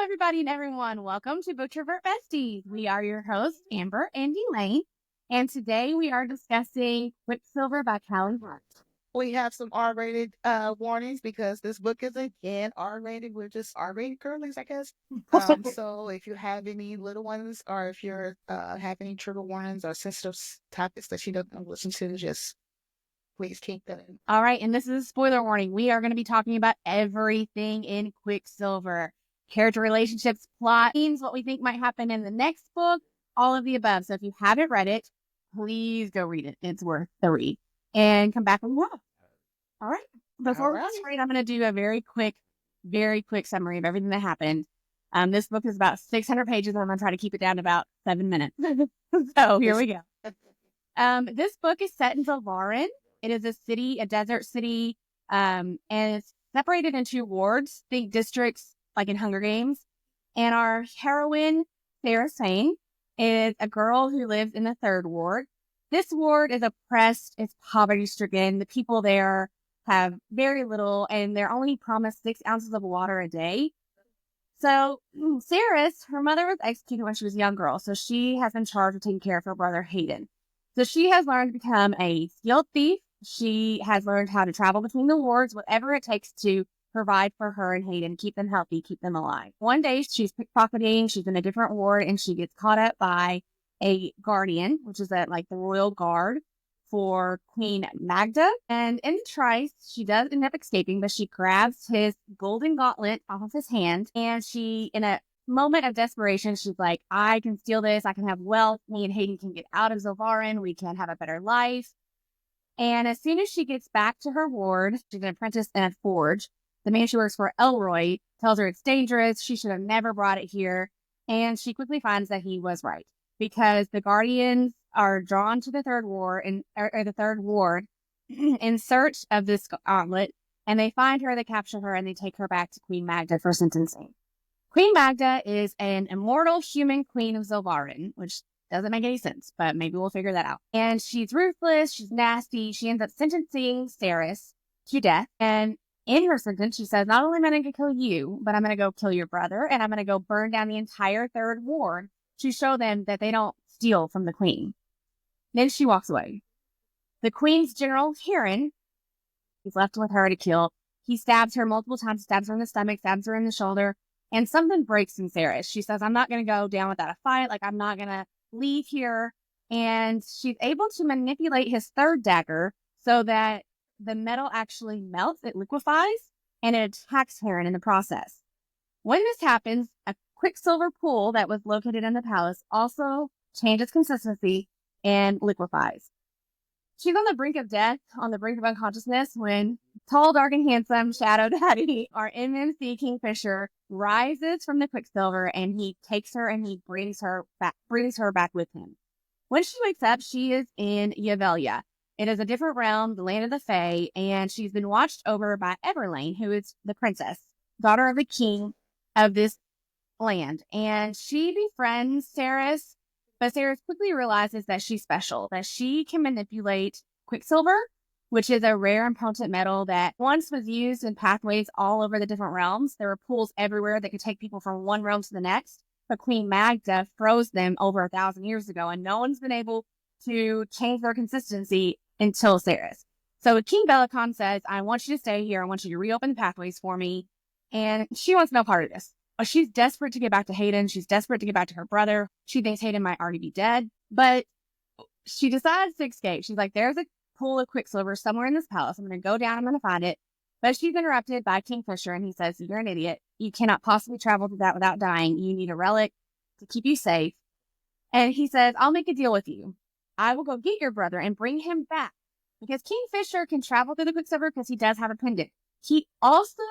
everybody and everyone. Welcome to Booktrovert Besties. We are your hosts, Amber and Elaine, and today we are discussing Quicksilver by Callie Hart. We have some R-rated warnings because this book is again R-rated. We're just R-rated girlies, I guess. So if you have any little ones, or if you're have any trigger warnings or sensitive topics that you don't want to listen to, just please keep them in. All right, and this is a spoiler warning. We are going to be talking about everything in Quicksilver. Character relationships, plot, themes, what we think might happen in the next book, all of the above. So if you haven't read it, please go read it. It's worth the read. And come back when you have. All right. Before we start, I'm going to do a very quick summary of everything that happened. This book is about 600 pages, and I'm going to try to keep it down to about 7 minutes. So here we go. This book is set in Zilvarin. It is a desert city, and it's separated into wards, think districts, like in Hunger Games. And our heroine, Saeris, is a girl who lives in the 3rd ward. This ward is oppressed, it's poverty-stricken. The people there have very little, and they're only promised 6 ounces of water a day. So Saeris, her mother was executed when she was a young girl, so she has been charged with taking care of her brother, Hayden. So she has learned to become a skilled thief. She has learned how to travel between the wards, whatever it takes to provide for her and Hayden, keep them healthy, keep them alive. One day she's pickpocketing, she's in a different ward, and she gets caught up by a guardian, which is the royal guard for Queen Magda. And in the trice, she does end up escaping, but she grabs his golden gauntlet off of his hand, and she, in a moment of desperation, she's like, I can steal this, I can have wealth, me and Hayden can get out of Zilvarin, we can have a better life. And as soon as she gets back to her ward, she's an apprentice in a forge. The man she works for, Elroy, tells her it's dangerous, she should have never brought it here, and she quickly finds that he was right, because the Guardians are drawn to the 3rd ward in search of this gauntlet, and they find her, they capture her, and they take her back to Queen Magda for sentencing. Queen Magda is an immortal human queen of Zilvarin, which doesn't make any sense, but maybe we'll figure that out. And she's ruthless, she's nasty, she ends up sentencing Saeris to death, and in her sentence, she says, not only am I going to kill you, but I'm going to go kill your brother, and I'm going to go burn down the entire 3rd ward to show them that they don't steal from the queen. Then she walks away. The queen's general, Heron, he's left with her to kill. He stabs her multiple times, stabs her in the stomach, stabs her in the shoulder, and something breaks in Saeris. She says, I'm not going to go down without a fight. I'm not going to leave here. And she's able to manipulate his 3rd dagger so that the metal actually melts, it liquefies, and it attacks Heron in the process. When this happens, a Quicksilver pool that was located in the palace also changes consistency and liquefies. She's on the brink of death, on the brink of unconsciousness, when tall, dark, and handsome Shadow Daddy, our MMC Kingfisher, rises from the Quicksilver, and he takes her and he brings her back with him. When she wakes up, she is in Yavelia. It is a different realm, the land of the Fae, and she's been watched over by Elaine, who is the princess, daughter of the king of this land. And she befriends Saeris, but Saeris quickly realizes that she's special, that she can manipulate Quicksilver, which is a rare and potent metal that once was used in pathways all over the different realms. There were pools everywhere that could take people from one realm to the next, but Queen Magda froze them over 1,000 years ago, and no one's been able to change their consistency until Saeris. So King Bellicon says, I want you to stay here. I want you to reopen the pathways for me. And she wants no part of this. She's desperate to get back to Hayden. She's desperate to get back to her brother. She thinks Hayden might already be dead. But she decides to escape. She's like, there's a pool of Quicksilver somewhere in this palace. I'm going to go down. I'm going to find it. But she's interrupted by Kingfisher, and he says, you're an idiot. You cannot possibly travel to that without dying. You need a relic to keep you safe. And he says, I'll make a deal with you. I will go get your brother and bring him back, because Kingfisher can travel through the Quicksilver because he does have a pendant. He also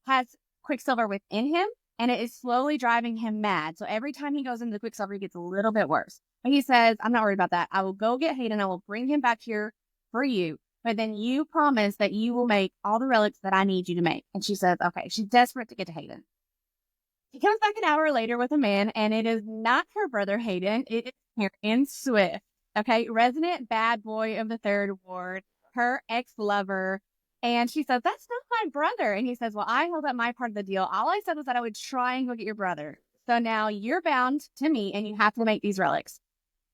has Quicksilver within him, and it is slowly driving him mad. So every time he goes into the Quicksilver, he gets a little bit worse. But he says, I'm not worried about that. I will go get Hayden. I will bring him back here for you. But then you promise that you will make all the relics that I need you to make. And she says, okay. She's desperate to get to Hayden. He comes back an hour later with a man, and it is not her brother Hayden. It is Heron Swift. Okay, resident bad boy of the 3rd ward, her ex-lover, And she says, that's not my brother. And he says, well, I held up my part of the deal. All I said was that I would try and go get your brother. So now you're bound to me and you have to make these relics.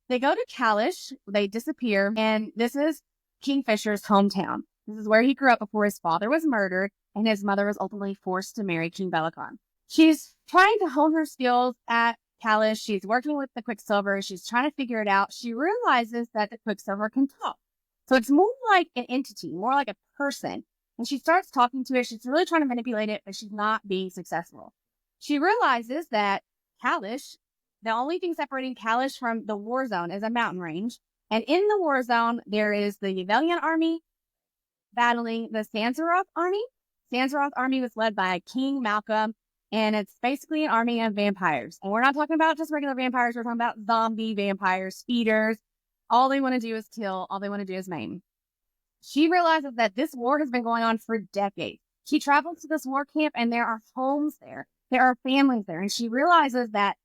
They go to Kalish, they disappear, and this is Kingfisher's hometown. This is where he grew up before his father was murdered and his mother was ultimately forced to marry King Bellicon. She's trying to hone her skills at Kalish. She's working with the Quicksilver. She's trying to figure it out. She realizes that the Quicksilver can talk. So it's more like an entity, more like a person. And she starts talking to it. She's really trying to manipulate it, but she's not being successful. She realizes that Kalish, the only thing separating Kalish from the war zone is a mountain range. And in the war zone, there is the Yevelian army battling the Sansaroth army. Sansaroth army was led by King Malcolm, and it's basically an army of vampires. And we're not talking about just regular vampires. We're talking about zombie vampires, feeders. All they want to do is kill. All they want to do is maim. She realizes that this war has been going on for decades. She travels to this war camp, and there are homes there. There are families there. And she realizes that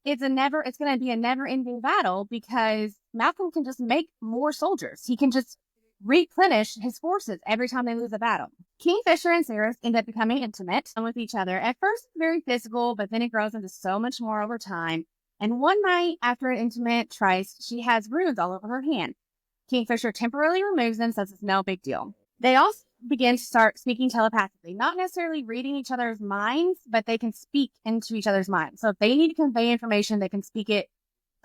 it's going to be a never-ending battle because Malcolm can just make more soldiers. He can just replenish his forces every time they lose a battle. Kingfisher and Saeris end up becoming intimate with each other. At first, it's very physical, but then it grows into so much more over time. And one night after an intimate tryst, she has runes all over her hand. Kingfisher temporarily removes them, says it's no big deal. They also begin to start speaking telepathically, not necessarily reading each other's minds, but they can speak into each other's minds. So if they need to convey information, they can speak it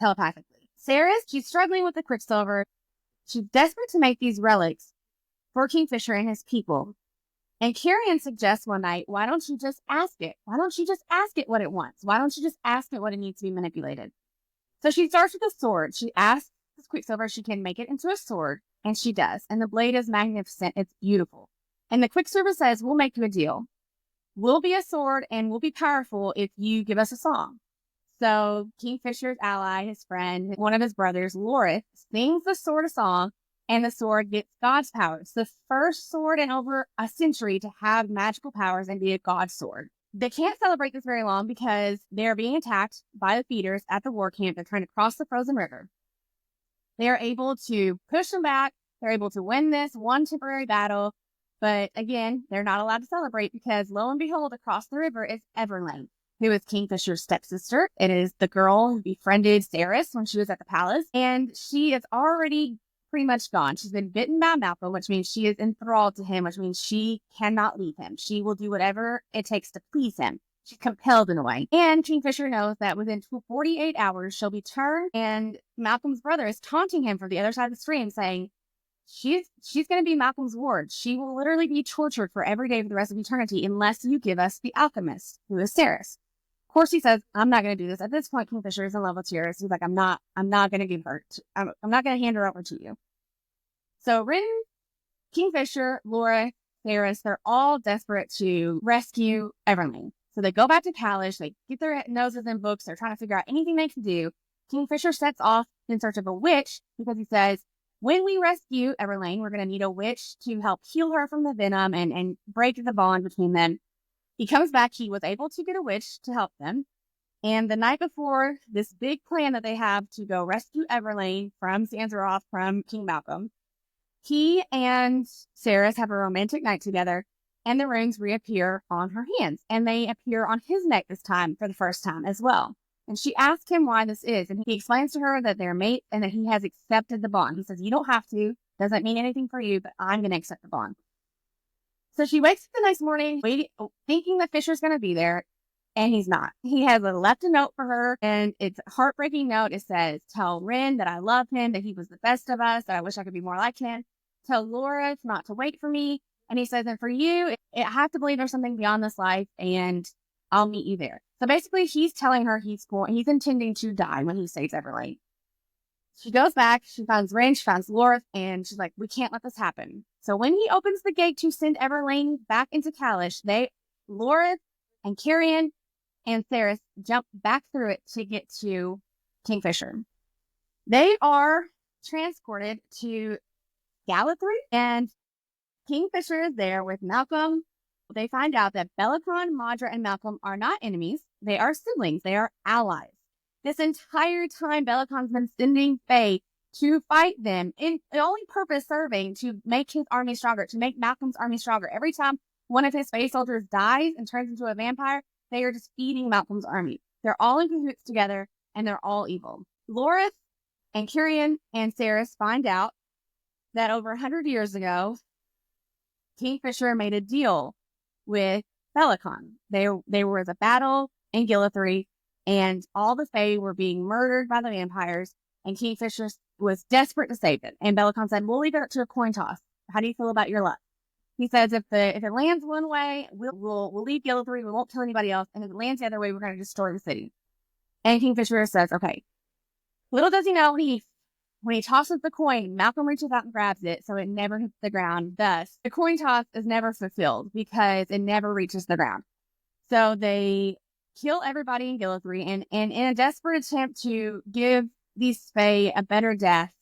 telepathically. Saeris, she's struggling with the Quicksilver. She's desperate to make these relics for Kingfisher and his people. And Carrion suggests one night, why don't you just ask it? Why don't you just ask it what it wants? Why don't you just ask it what it needs to be manipulated? So she starts with a sword. She asks Quicksilver if she can make it into a sword, and she does. And the blade is magnificent. It's beautiful. And the Quicksilver says, we'll make you a deal. We'll be a sword and we'll be powerful if you give us a song. So Kingfisher's ally, his friend, one of his brothers, Lorith, sings the sword a song, and the sword gets God's powers. The first sword in over a century to have magical powers and be a god sword. They can't celebrate this very long because they're being attacked by the feeders at the war camp. They're trying to cross the frozen river. They are able to push them back. They're able to win this one temporary battle. But again, they're not allowed to celebrate because lo and behold, across the river is Everlane, who is Kingfisher's stepsister. It is the girl who befriended Saeris when she was at the palace. And she is already pretty much gone. She's been bitten by Malcolm, which means she is enthralled to him, which means she cannot leave him. She will do whatever it takes to please him. She's compelled in a way. And Kingfisher knows that within 48 hours, she'll be turned. And Malcolm's brother is taunting him from the other side of the stream, saying, she's going to be Malcolm's ward. She will literally be tortured for every day for the rest of eternity unless you give us the alchemist, who is Saeris. Of course, he says, I'm not going to do this. At this point, Kingfisher is in love with Saeris. He's like, I'm not going to give her. I'm not going to hand her over to you. So Rin, Kingfisher, Laura, Saeris, they're all desperate to rescue Everlane. So they go back to Kalish. They get their noses in books. They're trying to figure out anything they can do. Kingfisher sets off in search of a witch because he says, when we rescue Everlane, we're going to need a witch to help heal her from the venom and break the bond between them. He comes back. He was able to get a witch to help them. And the night before this big plan that they have to go rescue Everlane from Sansaroth, from King Malcolm, he and Saeris have a romantic night together. And the rings reappear on her hands. And they appear on his neck this time for the first time as well. And she asks him why this is. And he explains to her that they're mates and that he has accepted the bond. He says, you don't have to. Doesn't mean anything for you, but I'm going to accept the bond. So she wakes up the next morning thinking the Fisher's going to be there. And he's not. He has left a note for her. And it's a heartbreaking note. It says, tell Rin that I love him, that he was the best of us, that I wish I could be more like him. Tell Laura not to wait for me. And he says, and for you, I have to believe there's something beyond this life, and I'll meet you there. So basically, he's telling her he's intending to die when he saves Everlane. She goes back, she finds Rin, she finds Lorith, and she's like, we can't let this happen. So when he opens the gate to send Everlane back into Kalish, Lorith and Carrion and Saeris jump back through it to get to Kingfisher. They are transported to Gallifrey, and Kingfisher is there with Malcolm. They find out that Bellicon, Madra, and Malcolm are not enemies. They are siblings. They are allies. This entire time, Bellicon's been sending Fae to fight them, in the only purpose serving to make his army stronger, to make Malcolm's army stronger. Every time one of his Fae soldiers dies and turns into a vampire, they are just feeding Malcolm's army. They're all in cahoots together, and they're all evil. Lorith and Kirian and Saeris find out that over 100 years ago, Kingfisher made a deal with Belicon. There was a battle in Gillithry, and all the Fae were being murdered by the vampires, and Kingfisher was desperate to save it. And Belicon said, we'll leave it to a coin toss. How do you feel about your luck? He says, if it lands one way, we'll leave Gillithry. We won't tell anybody else. And if it lands the other way, we're going to destroy the city. And Kingfisher says, okay. Little does he know, when he tosses the coin, Malcolm reaches out and grabs it, so it never hits the ground. Thus, the coin toss is never fulfilled because it never reaches the ground. So they kill everybody in Gillithry, and in a desperate attempt to give these Fae a better death,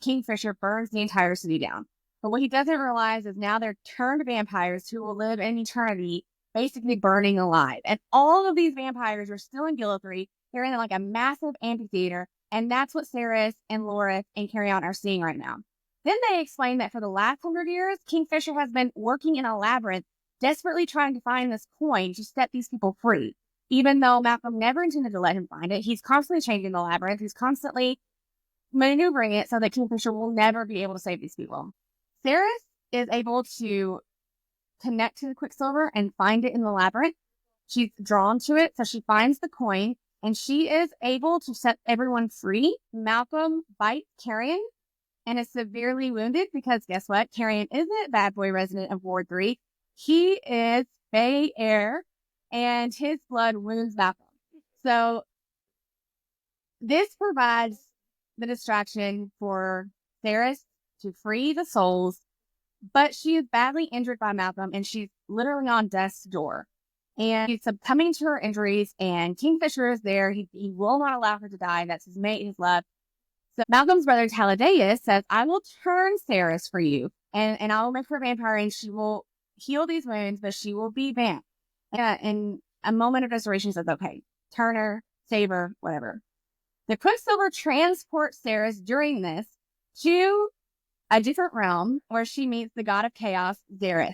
Kingfisher burns the entire city down. But what he doesn't realize is now they're turned vampires who will live in eternity, basically burning alive. And all of these vampires are still in Gillithry. They're in like a massive amphitheater. And that's what Saeris and Lorith and Kirian are seeing right now. Then they explain that for the last 100 years, Kingfisher has been working in a labyrinth, desperately trying to find this coin to set these people free. Even though Malcolm never intended to let him find it, he's constantly changing the labyrinth. He's constantly maneuvering it so that Kingfisher will never be able to save these people. Saeris is able to connect to the Quicksilver and find it in the labyrinth. She's drawn to it, so she finds the coin, and she is able to set everyone free. Malcolm bites Kirian and is severely wounded because guess what? Kirian isn't bad boy resident of Ward 3. He is Fae heir, and his blood wounds Malcolm. So this provides the distraction for Saeris to free the souls, but she is badly injured by Malcolm, and she's literally on death's door. And she's succumbing to her injuries, and Kingfisher is there. He will not allow her to die. That's his mate, his love. So Malcolm's brother, Taladeus, says, I will turn Saeris for you, and I will make her a vampire, and she will heal these wounds, but she will be vamp. And a moment of desperation says, okay, turn her, save her, whatever. The Quicksilver transports Saeris during this to a different realm where she meets the god of chaos, Xerath.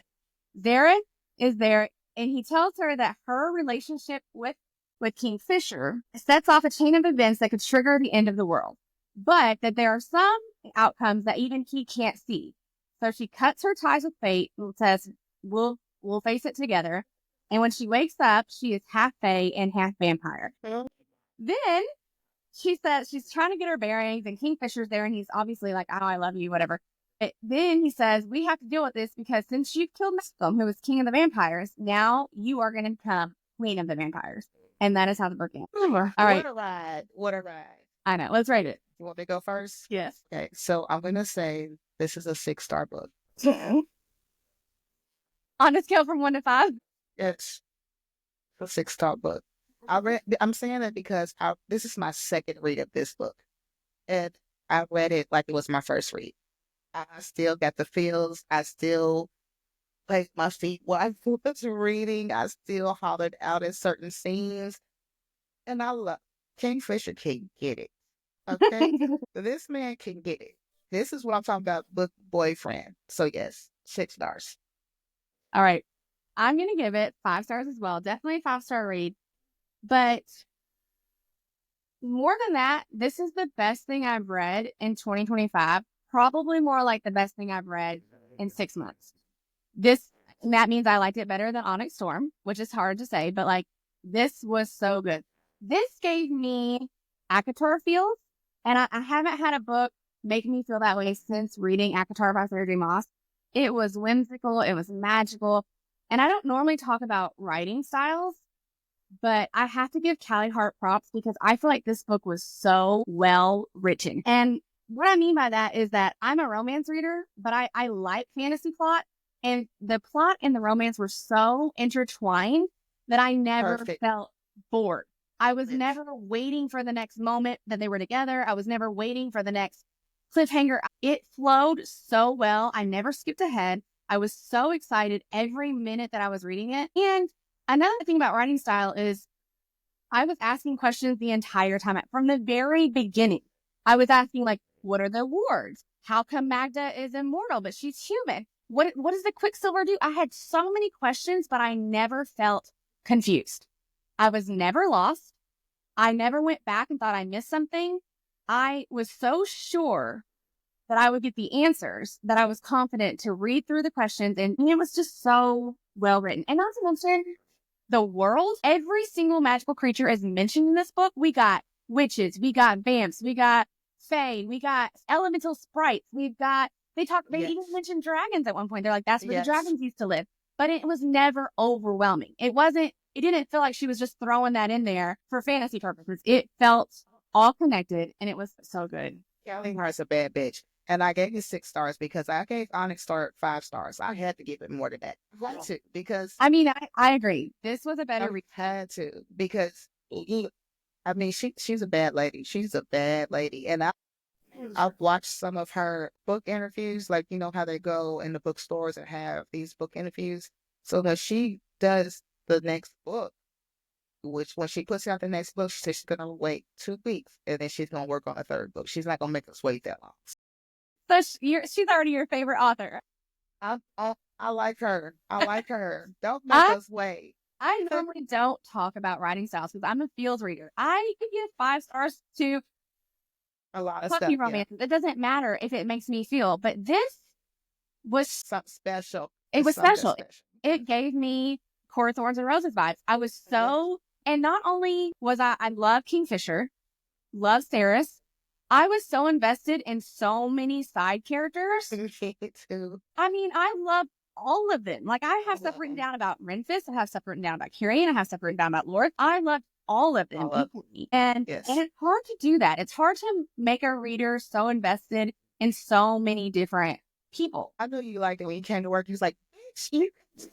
Xerath is there, and he tells her that her relationship with Kingfisher sets off a chain of events that could trigger the end of the world, but that there are some outcomes that even he can't see. So she cuts her ties with fate and says, we'll face it together. And when she wakes up, she is half Fae and half vampire. Then she says she's trying to get her bearings, and Kingfisher's there, and he's obviously like, oh, I love you, whatever. But then he says, we have to deal with this because since you killed Malcolm, who was king of the vampires, now you are going to become queen of the vampires. And that is how the book ends. All right. What a ride. What a ride. I know. Let's rate it. You want me to go first? Yes. Okay. So I'm going to say this is a 6-star book. On a scale from 1 to 5? It's a 6-star book. I'm saying that because this is my second read of this book. And I read it like it was my first read. I still got the feels. I still placed my feet while I was reading. I still hollered out at certain scenes. And I love Kingfisher can get it. Okay? This man can get it. This is what I'm talking about, book boyfriend. So yes, 6 stars. All right. I'm going to give it 5 stars as well. Definitely a 5-star read. But more than that, this is the best thing I've read in 2025. Probably more like the best thing I've read in 6 months. That means I liked it better than Onyx Storm, which is hard to say, but like this was so good. This gave me ACOTAR feels, and I haven't had a book make me feel that way since reading ACOTAR by Sarah J. Maas. It was whimsical, it was magical, and I don't normally talk about writing styles, but I have to give Callie Hart props because I feel like this book was so well written. And what I mean by that is that I'm a romance reader, but I like fantasy plot, and the plot and the romance were so intertwined that I never felt bored. I was never waiting for the next moment that they were together. I was never waiting for the next cliffhanger. It flowed so well. I never skipped ahead. I was so excited every minute that I was reading it. And another thing about writing style is I was asking questions the entire time. From the very beginning, I was asking like, What are the wards? How come Magda is immortal, but she's human? What does the Quicksilver do? I had so many questions, but I never felt confused. I was never lost. I never went back and thought I missed something. I was so sure that I would get the answers that I was confident to read through the questions. And it was just so well written. And not to mention the world, every single magical creature is mentioned in this book. We got witches, we got vamps, we got fae, we got elemental sprites, they even mentioned dragons at one point. They're like, that's where the dragons used to live. But it was never overwhelming. It didn't feel like she was just throwing that in there for fantasy purposes. It felt all connected, and it was so good. Callie Hart's a bad bitch. And I gave it 6 stars because I gave Onyx Star 5 stars. I had to give it more than that. I had to, because I mean, I agree. This was a better read. Had to, because I mean, she's a bad lady. She's a bad lady. And I've watched some of her book interviews, like, you know, how they go in the bookstores and have these book interviews. So that she does the next book, which when she puts out the next book, she's going to wait 2 weeks and then she's going to work on a 3rd book. She's not going to make us wait that long. So she's already your favorite author. I like her. I like her. Don't make us wait. I normally don't talk about writing styles because I'm a feels reader. I could give 5 stars to a lot of stuff. Romance. Yeah. It doesn't matter if it makes me feel, but this was something special. It was special. It gave me Core Thorns and Roses vibes. I was so, and not only was I love Kingfisher, love Saeris. I was so invested in so many side characters. Me too. I mean, I love all of them. Like, I have stuff written down about Renfist. I have stuff written down about Kyrian. I have stuff written down about Lorth. I love all of them equally. And it's hard to do that. It's hard to make a reader so invested in so many different people. I know you liked it when you came to work. You was like, bitch,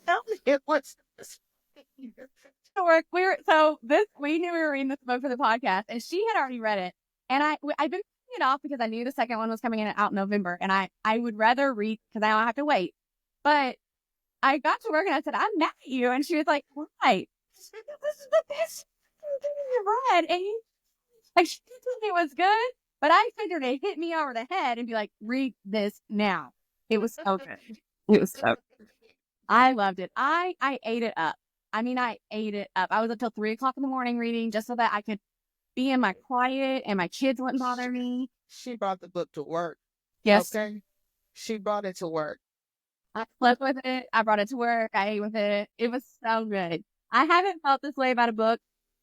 tell me it was work. We knew we were reading this book for the podcast, and she had already read it. And I've been putting it off because I knew the second one was coming out in November, and I would rather read because I don't have to wait. But I got to work and I said, I'm mad at you. And she was like, why? This is the best thing you read. And like, she told me it was good, but I figured it hit me over the head and be like, read this now. It was so good. It was so good. I loved it. I ate it up. I mean, I ate it up. I was up till 3 o'clock in the morning reading just so that I could be in my quiet and my kids wouldn't bother me. She brought the book to work. Yes. Okay. She brought it to work. I slept with it. I brought it to work. I ate with it. It was so good. I haven't felt this way about a book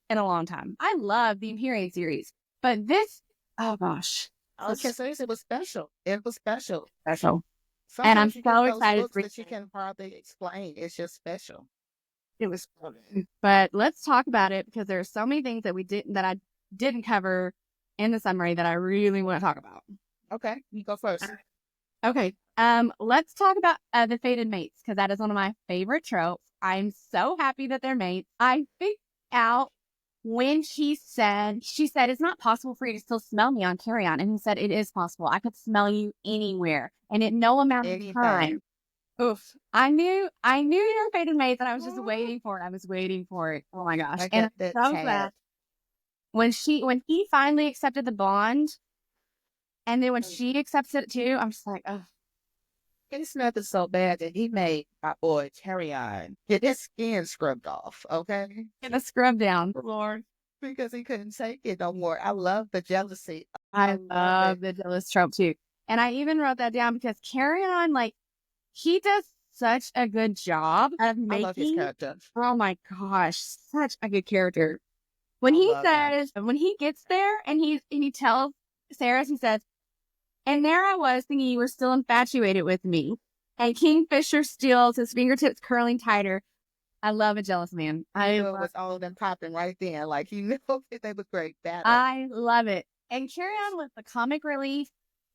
in a long time. I love the Empyrean series, but this, oh gosh. Okay, so it was special. It was special. Special. Sometimes and I'm so excited for that you can hardly explain. It's just special. It was good. But let's talk about it because there are so many things that I didn't cover in the summary that I really want to talk about. Okay, you go first. Okay. Let's talk about the fated mates because that is one of my favorite tropes. I'm so happy that they're mates. I figured out when she said, it's not possible for you to still smell me on Carry-On. And he said, it is possible. I could smell you anywhere and at no amount of time. Oof. I knew you were fated mates and I was just waiting for it. I was waiting for it. Oh my gosh. And I'm so glad. When he finally accepted the bond, and then when she accepts it too, I'm just like, oh. He smelled it so bad that he made my boy Carry-On get his skin scrubbed off, okay? Get a scrub down, Lord. Because he couldn't take it no more. I love the jealousy. I love the jealous trope too. And I even wrote that down because Carry-On, like, he does such a good job of making. I love his character. Oh my gosh, such a good character. When he gets there and he tells Saeris, he says, and there I was thinking you were still infatuated with me. And Kingfisher steals his fingertips curling tighter. I love a jealous man. I love with all of them popping right there. Like, you know, they were great battle. I love it. And Carry-On with the comic relief.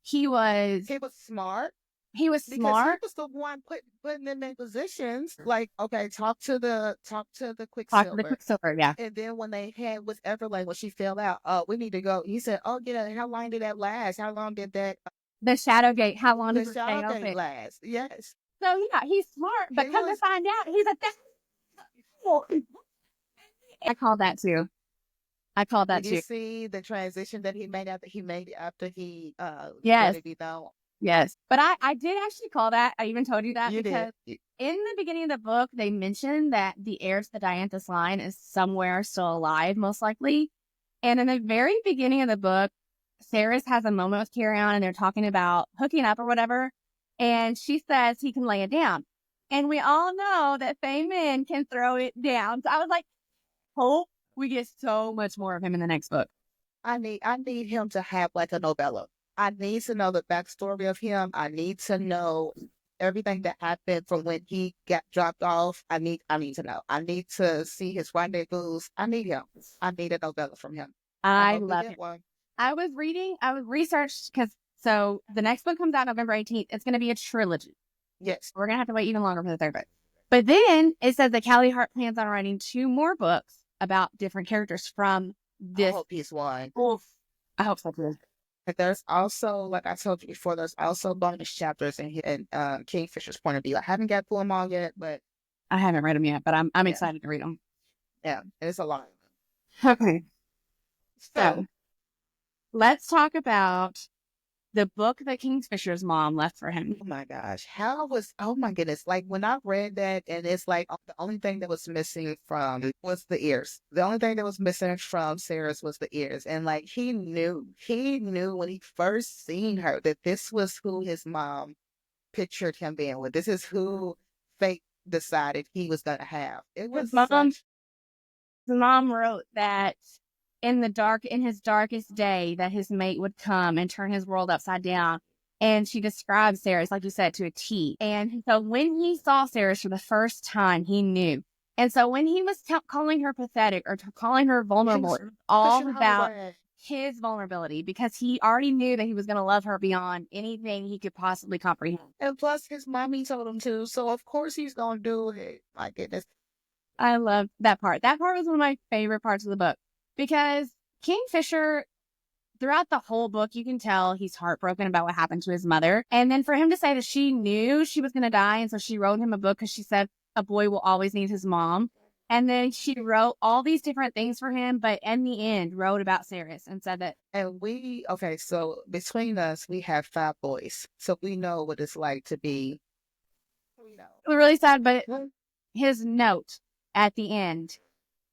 He was smart. He was because smart. He was the one putting them in positions. Like, okay, talk to the Quicksilver. Talk to the Quicksilver, yeah. And then when they had with Everlane, when she fell out, we need to go. He said, oh, yeah, how long did that last? How long did that? The Shadow Gate, how long did the Shadow Gate last? Yes. So, yeah, he's smart, but come to find out, he's a I call that too. I called that Did you too. see the transition that he made after he let Yes. it be known? Yes. But I did actually call that. I even told you that You did. because in the beginning of the book, they mentioned that the heir to the Dianthus line is somewhere still alive, most likely. And in the very beginning of the book, Saeris has a moment with Carrion and they're talking about hooking up or whatever. And she says he can lay it down. And we all know that Fae men can throw it down. So I was like, hope we get so much more of him in the next book. I need him to have like a novella. I need to know the backstory of him. I need to know everything that happened from when he got dropped off. I need to know. I need to see his rendezvous. I need him. I need a novella from him. I I hope we love get him. one. I was researched because so the next book comes out November 18th. It's going to be a trilogy. Yes. We're going to have to wait even longer for the third book. But then it says that Callie Hart plans on writing 2 more books about different characters from I this. hope he's one. Oof. I hope so too. But there's also, like I told you before, there's also bonus chapters in Kingfisher's point of view. I haven't got through them all yet, but I haven't read them yet, but I'm yeah, excited to read them. yeah, it's a lot. Okay. So, So let's talk about the book that Kingfisher's mom left for him. oh my gosh, oh my goodness, like when I read that, and it's like the only thing that was missing from was the ears. The only thing that was missing from Saeris was the ears. And like he knew when he first seen her that this was who his mom pictured him being with. This is who fate decided he was going to have. It was His mom wrote that in his darkest day, that his mate would come and turn his world upside down. And she describes Saeris, like you said, to a T. And so when he saw Saeris for the first time, he knew. And so when he was calling her pathetic or calling her vulnerable, it was all about his vulnerability because he already knew that he was going to love her beyond anything he could possibly comprehend. And plus, his mommy told him to, so of course he's going to do it. My goodness. I love that part. That part was one of my favorite parts of the book because Kingfisher, throughout the whole book, you can tell he's heartbroken about what happened to his mother. And then for him to say that she knew she was going to die, and so she wrote him a book because she said a boy will always need his mom. And then she wrote all these different things for him, but in the end, wrote about Saeris and said that. And okay, so between us, we have 5 boys. So we know what it's like to be, It was really sad, but his note at the end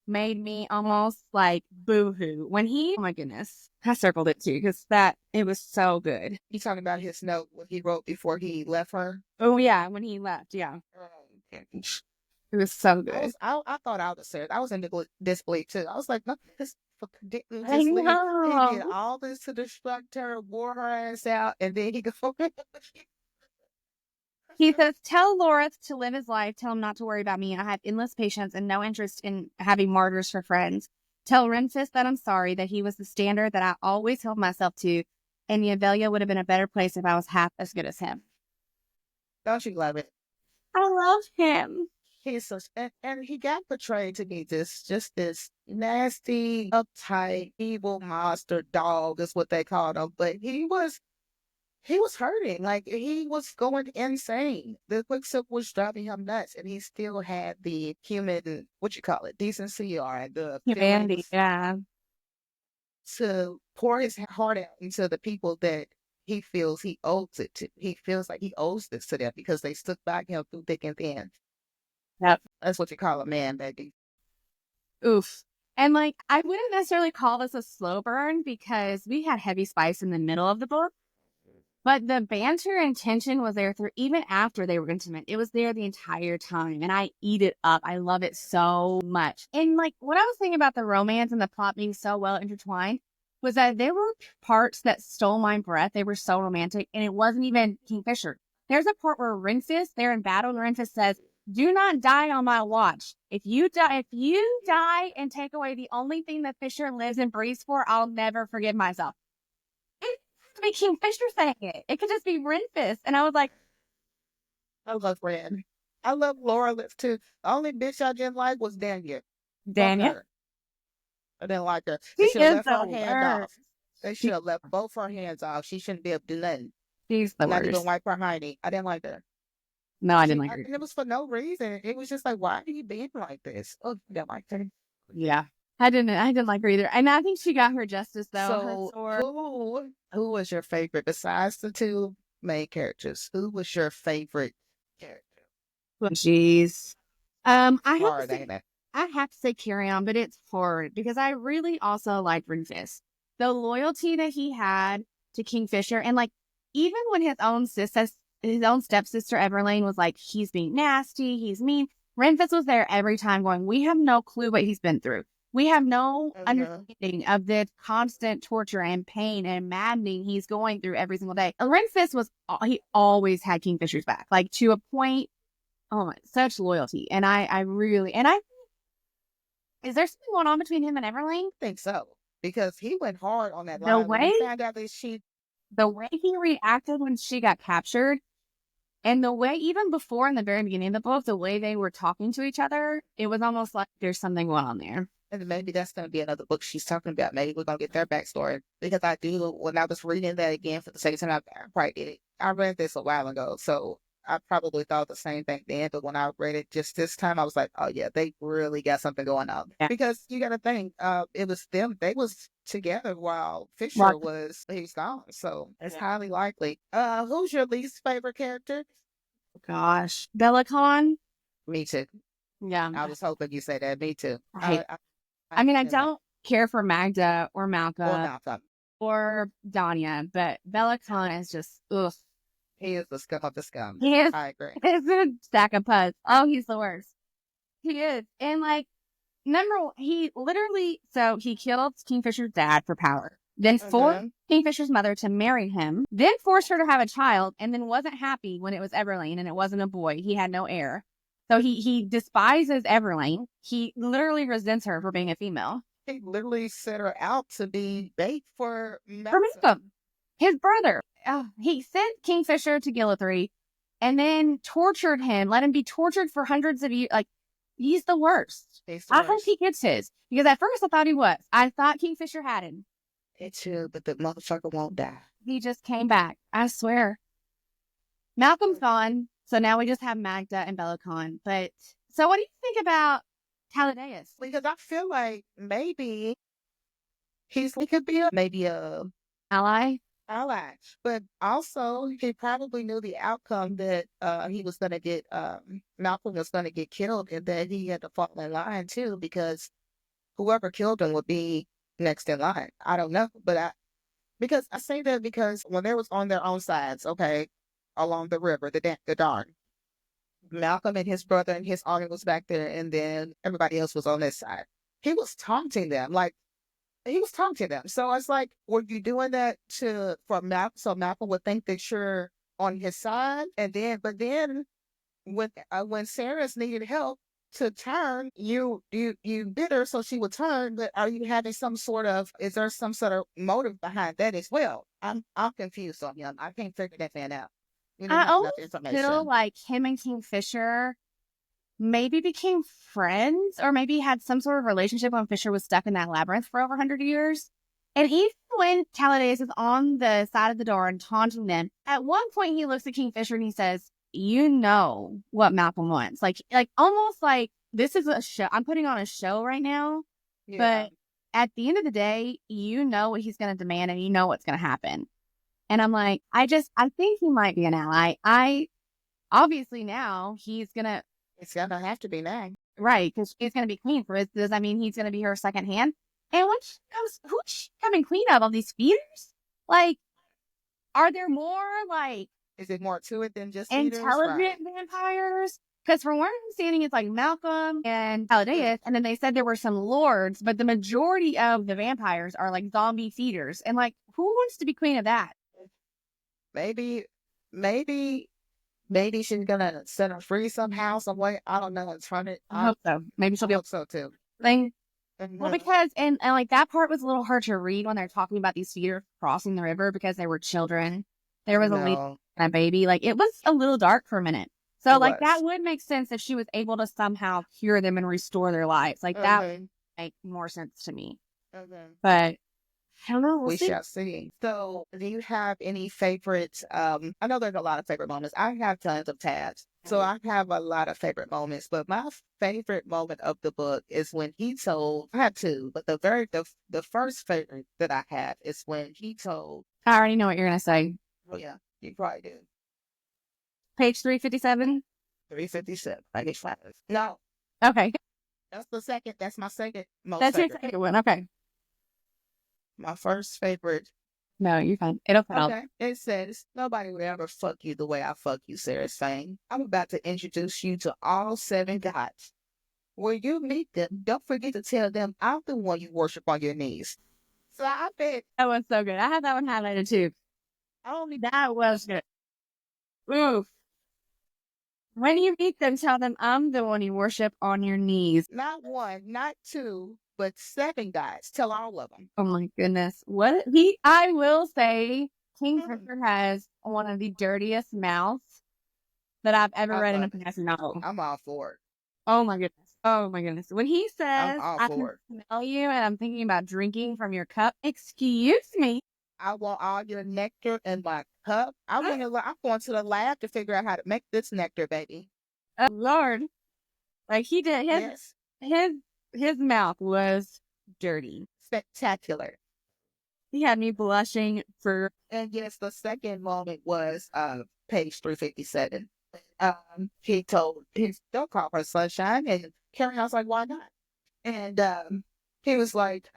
made me almost like boo-hoo when oh my goodness, I circled it too because it was so good. You talking about his note what he wrote before he left her? Oh yeah, when he left, yeah, it was so good. I thought I was serious. I was in disbelief too. I was like, no, this didn't I just leave. He know. did all this to distract her, wore her ass out, and then he go. He says, tell Lorith to live his life. Tell him not to worry about me. I have endless patience and no interest in having martyrs for friends. Tell Renfis that I'm sorry, that he was the standard that I always held myself to, and Yavelia would have been a better place if I was half as good as him. Don't you love it? I love him. He's such, and he got portrayed to be just this nasty, uptight, evil monster dog is what they called him. But he was hurting. Like he was going insane. The Quicksilver was driving him nuts, and he still had the human, what you call it, decency or the Humanity, yeah. to pour his heart out into the people that he feels he owes it to. He feels like he owes this to them because they stood by him through thick and thin. Yep. That's what you call a man, baby. Oof. And like, I wouldn't necessarily call this a slow burn because we had heavy spice in the middle of the book. But the banter and tension was there through even after they were intimate. It was there the entire time, and I eat it up. I love it so much. And like what I was thinking about the romance and the plot being so well intertwined was that there were parts that stole my breath. They were so romantic, and it wasn't even Kingfisher. There's a part where Renfis, they're in battle, and Renfis says, "Do not die on my watch. If you die and take away the only thing that Fisher lives and breathes for, I'll never forgive myself." To be Kingfisher saying it. It could just be Renfis. And I was like, I love Ren. I love Laura Liv too. The only bitch I didn't like was Daniel. Daniel? I didn't like her. She They should have is left the her hand off. worst. They should have left both her hands off. She shouldn't be able to do nothing. She's the Not worst. even wipe her hiney. I didn't like her. No, I didn't like her. And it was for no reason. It was just like, why are you being like this? Oh, I didn't like her. Yeah. I didn't like her either. And I think she got her justice though. So who was your favorite besides the two main characters? Who was your favorite character? Jeez. I have Hard, to say, ain't it? I have to say Carry On, but it's hard because I really also like Ringfist. The loyalty that he had to Kingfisher, and like even when his own stepsister Everlane was like, he's being nasty, he's mean. Renfist was there every time going, we have no clue what he's been through. We have no understanding of the constant torture and pain and maddening he's going through every single day. And Renfist he always had Kingfisher's back, like to a point. Oh my, such loyalty. And is there something going on between him and Everlane? I think so. Because he went hard on that The line. When way he found out that the way he reacted when she got captured, and the way, even before in the very beginning of the book, the way they were talking to each other, it was almost like there's something going on there. And maybe that's going to be another book she's talking about. Maybe we're going to get their backstory. Because when I was reading that again for the second time, I read this a while ago. So I probably thought the same thing then. But when I read it just this time, I was like, oh yeah, they really got something going on. Yeah. Because you got to think, it was them. They was together while Fisher he's gone. So it's highly likely. Who's your least favorite character? Gosh. Bellicon? Me too. Yeah. I was hoping you say that. Me too. I mean, I don't care for Magda or Malka or Danya, but Bellicon is just, ugh. He is the scum of the scum. He is. I agree. He's a stack of pus. Oh, he's the worst. He is. And like, he killed Kingfisher's dad for power, then forced Kingfisher's mother to marry him, then forced her to have a child, and then wasn't happy when it was Everlane and it wasn't a boy. He had no heir. So he despises Everlane. He literally resents her for being a female. He literally set her out to be bait for Malcolm, his brother. He sent Kingfisher to Gillithry and then tortured him, let him be tortured for hundreds of years. Like, he's the worst. I hope he gets his. Because at first I thought he was. I thought Kingfisher had him. It should, but the motherfucker won't die. He just came back. I swear. Malcolm's gone. So now we just have Magda and Bellicon. But so what do you think about Taladeus? Because I feel like maybe he could be a ally. But also he probably knew the outcome that he was going to get, Malcolm was going to get killed, and that he had to fall in line too, because whoever killed him would be next in line. I don't know, but I say that because when they was on their own sides, along the river, the Darn, Malcolm and his brother and his army was back there, and then everybody else was on this side. He was taunting them, So it's like, were you doing that for Malcolm, so Malcolm would think that you're on his side? And then, when Saeris needed help to turn, you bid her so she would turn. But are you having is there some sort of motive behind that as well? I'm confused on him. I can't figure that thing out. I almost feel like him and Kingfisher maybe became friends, or maybe had some sort of relationship when Fisher was stuck in that labyrinth for over 100 years. And even when Taladeus is on the side of the door and taunting them, at one point he looks at Kingfisher and he says, you know what Malcolm wants. Like almost like, this is a show. I'm putting on a show right now. Yeah. But at the end of the day, you know what he's going to demand, and you know what's going to happen. And I'm like, I think he might be an ally. Obviously now it's going to have to be now. Right. Because she's going to be queen. Does that mean he's going to be her second hand? And when she comes, who's she becoming queen of? All these feeders? Like, are there more is it more to it than just intelligent vampires? Because from where I'm standing, it's like Malcolm and Taladeus, and then they said there were some lords, but the majority of the vampires are like zombie feeders. And like, who wants to be queen of that? Maybe she's gonna set her free somehow, some way. I don't know. It's funny. I hope so. Maybe she'll be able so too. Well, because and like that part was a little hard to read when they're talking about these feeders crossing the river because they were children. There was a baby. Like, it was a little dark for a minute. So that would make sense if she was able to somehow cure them and restore their lives. Like that would make more sense to me. But I don't know. We'll We see. shall see. So, do you have any favorites? I know there's a lot of favorite moments. I have tons of tabs. So I have a lot of favorite moments, but my favorite moment of the book is when he told, I have two, but the first favorite that I have is when he told, I already know what you're going to say. oh yeah, you probably do. Page 357. 357. I get five. No, Okay. that's my second most That's your favorite. second one. Okay. My first favorite. No, you're fine. It'll help. Okay. It says, nobody will ever fuck you the way I fuck you, Sarah's saying. I'm about to introduce you to all 7 gods. When you meet them, don't forget to tell them I'm the one you worship on your knees. So I bet That was so good. I had that one highlighted too. That was good. Oof. When you meet them, tell them I'm the one you worship on your knees. not one, not two, but 7 gods. Tell all of them. Oh my goodness. I will say, Kingfisher has one of the dirtiest mouths that I've ever read in a fantasy novel. I'm all for it. Oh my goodness. Oh my goodness. When he says, all I for can smell you and I'm thinking about drinking from your cup, excuse me. I want all your nectar in my cup. I'm going to the lab to figure out how to make this nectar, baby. Oh Lord. Like he did his mouth was dirty. Spectacular. He had me blushing for And yes, the second moment was page 357. He told don't call her Sunshine, and Carrie was like, why not? And he was like,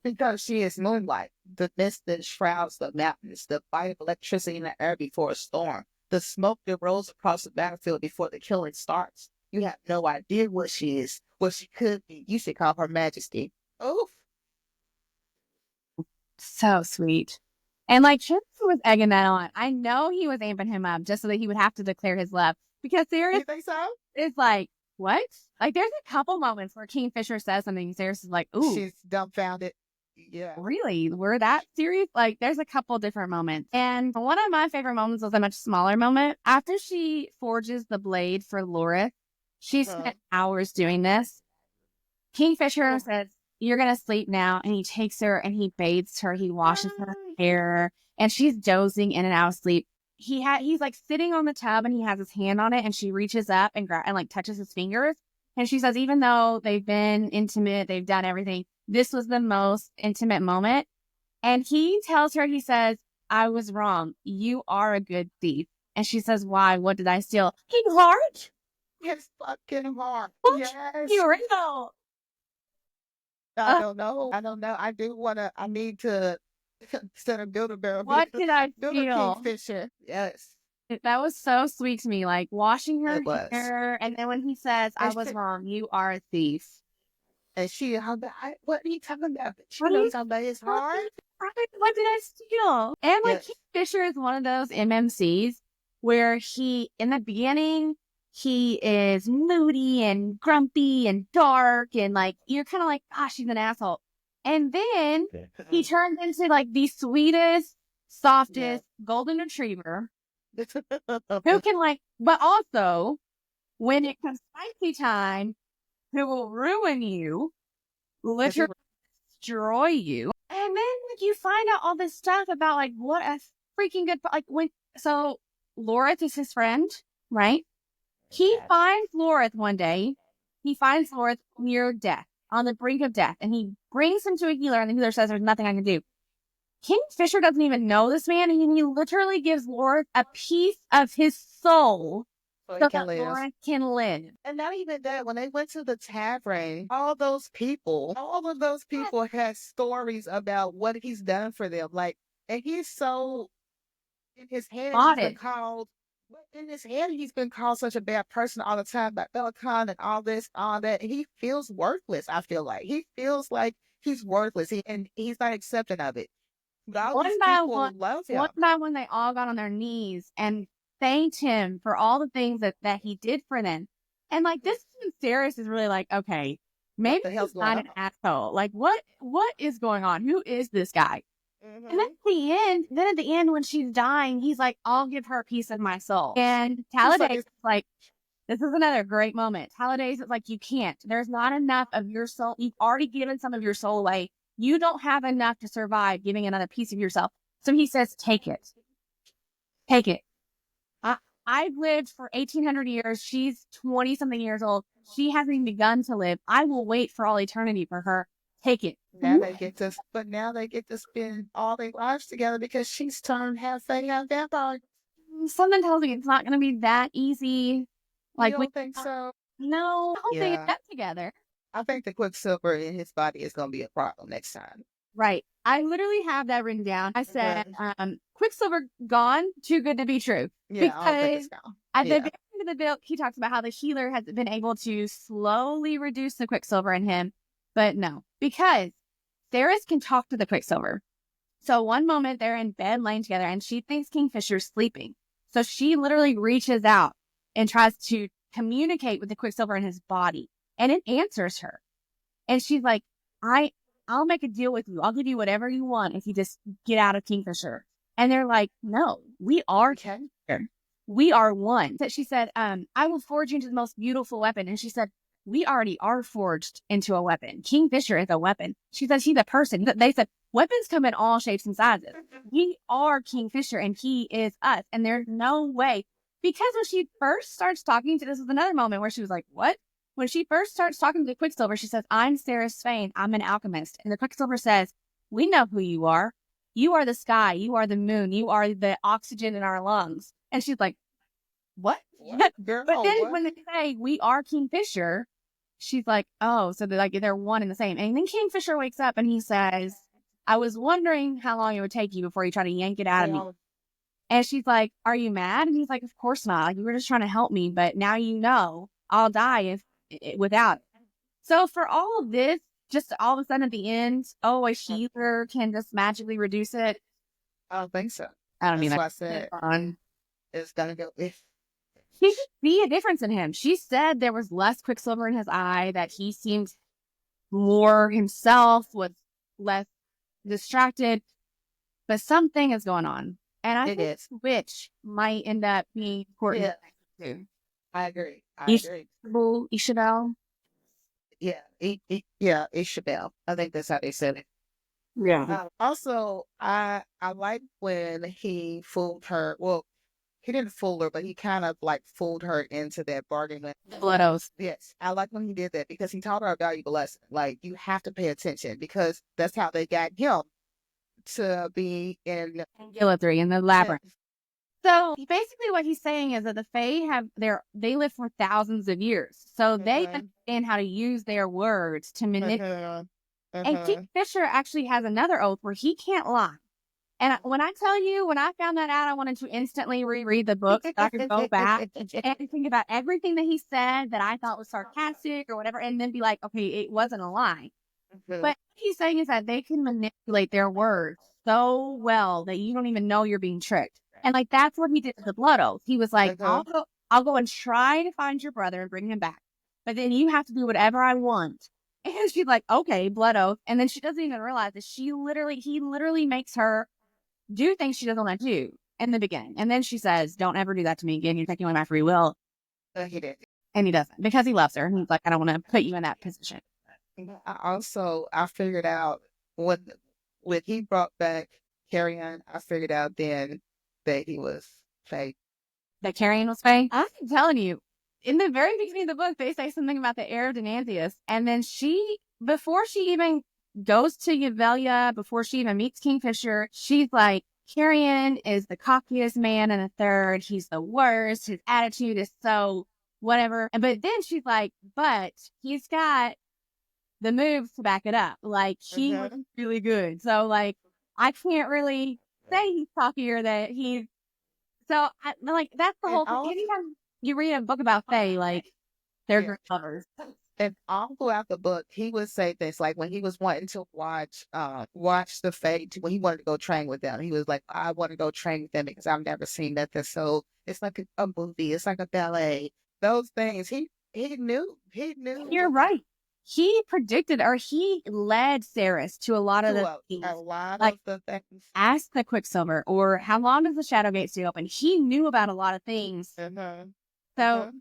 because she is moonlight, the mist that shrouds the mountains, the bite of electricity in the air before a storm, the smoke that rolls across the battlefield before the killing starts. You have no idea what she is, what she could be. You should call her Majesty. Oof. so sweet. And like Chip was egging that on. I know he was amping him up just so that he would have to declare his love. Because Saeris You think so? is like, what? Like there's a couple moments where Kingfisher says something and Saeris is like, ooh. She's dumbfounded. Yeah. Really? We're that serious? Like there's a couple different moments. And one of my favorite moments was a much smaller moment. After she forges the blade for Lorith, she spent hours doing this. Kingfisher says, you're going to sleep now. And he takes her and he bathes her. He washes her hair and she's dozing in and out of sleep. He's like sitting on the tub and he has his hand on it and she reaches up and like touches his fingers. And she says, even though they've been intimate, they've done everything, this was the most intimate moment. And he tells her, he says, I was wrong. You are a good thief. And she says, why? What did I steal? King Heart? Yes, fucking hard. Yes. You're real. I don't know. I need to instead of build a barrel. What did I build steal? a Kingfisher. Yes. That was so sweet to me. Like washing her It was. hair. And then when he says, I was wrong. You are a thief. And she, what are you talking about? She What are you knows about his heart. What did I steal? And like Yes. Kingfisher is one of those MMCs where in the beginning, he is moody and grumpy and dark and like, you're kind of like, gosh, he's an asshole. And then he turns into like the sweetest, softest golden retriever who can like, but also when it comes spicy time, who will ruin you, literally destroy you. And then like you find out all this stuff about like what a freaking good so Lorith is his friend, right? He finds Lorith one day. He finds Lorith near death, on the brink of death, and he brings him to a healer, and the healer says there's nothing I can do. Kingfisher doesn't even know this man, and he literally gives Lorith a piece of his soul so that Lorith can live. And not even that, when they went to the tavern, all of those people had stories about what he's done for them. Like, and he's so in his head, he's been called such a bad person all the time by Belicon and all this, all that. And he feels worthless, I feel like. He feels like he's worthless and he's not accepting of it. But all these people love him. One by one, they all got on their knees and thanked him for all the things that he did for them. And like this Saeris is really like, okay, maybe he's not an asshole. Like what is going on? Who is this guy? Mm-hmm. And then at the end when she's dying, he's like, I'll give her a piece of my soul. And Talladega is like, this is another great moment. Talladega is like, you can't. There's not enough of your soul. You've already given some of your soul away. You don't have enough to survive giving another piece of yourself. So he says, take it. Take it. I've lived for 1,800 years. She's 20-something years old. She hasn't even begun to live. I will wait for all eternity for her. Take it. Now they get to, but now they get to spend all their lives together because she's turned half Fae, half vampire. Something tells me it's not going to be that easy. Like, you don't think so? No, I hope they get that together. I think the Quicksilver in his body is going to be a problem next time. Right. I literally have that written down. I said, Quicksilver gone, too good to be true. Yeah, I don't think it's gone. At the beginning of the book, he talks about how the healer has been able to slowly reduce the Quicksilver in him. But no, because Saeris can talk to the Quicksilver. So one moment they're in bed laying together and she thinks Kingfisher's sleeping. So she literally reaches out and tries to communicate with the Quicksilver in his body. And it answers her. And she's like, I'll make a deal with you. I'll give you whatever you want if you just get out of Kingfisher. And they're like, no, we are Kingfisher. We are one. She said, I will forge you into the most beautiful weapon. And she said, we already are forged into a weapon. Kingfisher is a weapon. She said, he's a person. They said, weapons come in all shapes and sizes. We are Kingfisher and he is us. And there's no way. Because when she first starts talking to, this was another moment where she was like, what? When she first starts talking to Quicksilver, she says, I'm Saeris Fae. I'm an alchemist. And the Quicksilver says, we know who you are. You are the sky. You are the moon. You are the oxygen in our lungs. And she's like, what? Girl, but then when they say, we are Kingfisher, she's like, oh, so they're one and the same. And then Kingfisher wakes up and he says, I was wondering how long it would take you before you try to yank it out of me. And she's like, are you mad? And he's like, of course not. Like, you were just trying to help me. But now you know I'll die without it. So for all of this, just all of a sudden at the end, a healer can just magically reduce it. I don't think so. I don't mean that's why I said it's gonna go. She could see a difference in him. She said there was less Quicksilver in his eye, that he seemed more himself, was less distracted, but something is going on. And I think which might end up being important too. I agree. Isabel. Yeah, Isabel. I think that's how they said it. Yeah. Also, I like when he fooled her. Well, he didn't fool her, but he kind of like fooled her into that bargain. The blood oath. Yes, I like when he did that because he taught her a valuable lesson. Like, you have to pay attention because that's how they got him to be in Gillitree in the labyrinth. Yes. So basically what he's saying is that the Fae they live for thousands of years. So they understand how to use their words to manipulate. And Kingfisher actually has another oath where he can't lie. And when I tell you, when I found that out, I wanted to instantly reread the book so I could go back and think about everything that he said that I thought was sarcastic or whatever, and then be like, okay, it wasn't a lie. But what he's saying is that they can manipulate their words so well that you don't even know you're being tricked. And like, that's what he did to the blood oath. He was like, I'll go and try to find your brother and bring him back. But then you have to do whatever I want. And she's like, okay, blood oath. And then she doesn't even realize that he literally makes her do things she doesn't want to do in the beginning. And then she says, don't ever do that to me again. You're taking away my free will. He did. And he doesn't, because he loves her. He's like, I don't want to put you in that position. I figured out when he brought back Carrion, I figured out then that he was Fae. That Carrion was Fae? I'm telling you, in the very beginning of the book, they say something about the heir of Denanthius. And then before she even goes to Yvelia, before she even meets Kingfisher, she's like, Carrion is the cockiest man in the third. He's the worst. His attitude is so whatever. But then she's like, but he's got the moves to back it up. Like, he was really good. So, like, I can't really say he's cockier that he's... So, that's the whole thing. Anytime you read a book about Fae, like, they're great lovers. And all throughout the book, he would say things like when he was wanting to watch the Fae, when he wanted to go train with them, he was like, I want to go train with them because I've never seen nothing. So it's like a movie. It's like a ballet. Those things, he knew. You're right. He predicted, or he led Saeris to a lot of the things. A lot of the things. Ask the Quicksilver, or how long does the Shadow Gate stay open? He knew about a lot of things. So,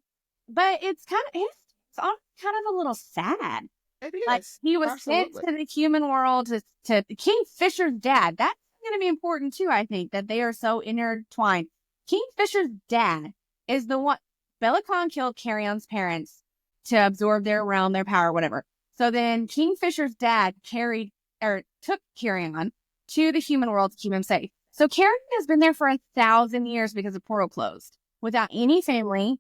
but it's kind of a little sad It Like, is. he was sent Absolutely. to the human world to Kingfisher's dad. That's going to be important too, I think, that they are so intertwined. Kingfisher's dad is the one. Bella Khan killed Carrion's parents to absorb their realm, their power, whatever. So then Kingfisher's dad took Carrion to the human world to keep him safe. So Carrion has been there for 1,000 years because the portal closed, without any family,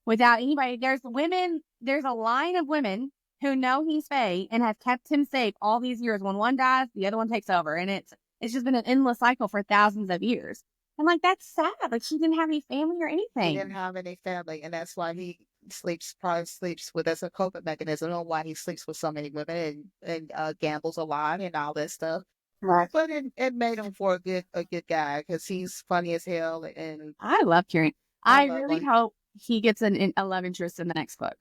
without anybody. There's a line of women who know he's Fae and have kept him safe all these years. When one dies, the other one takes over. And it's just been an endless cycle for thousands of years. And like, that's sad. Like, she didn't have any family or He anything. didn't have any family, and that's why he probably sleeps with as a coping mechanism on why he sleeps with so many women and gambles a lot and all that stuff. Right. But it made him for a good guy because he's funny as hell, and I love Kieran. I I love really him. hope he gets a love interest in the next book.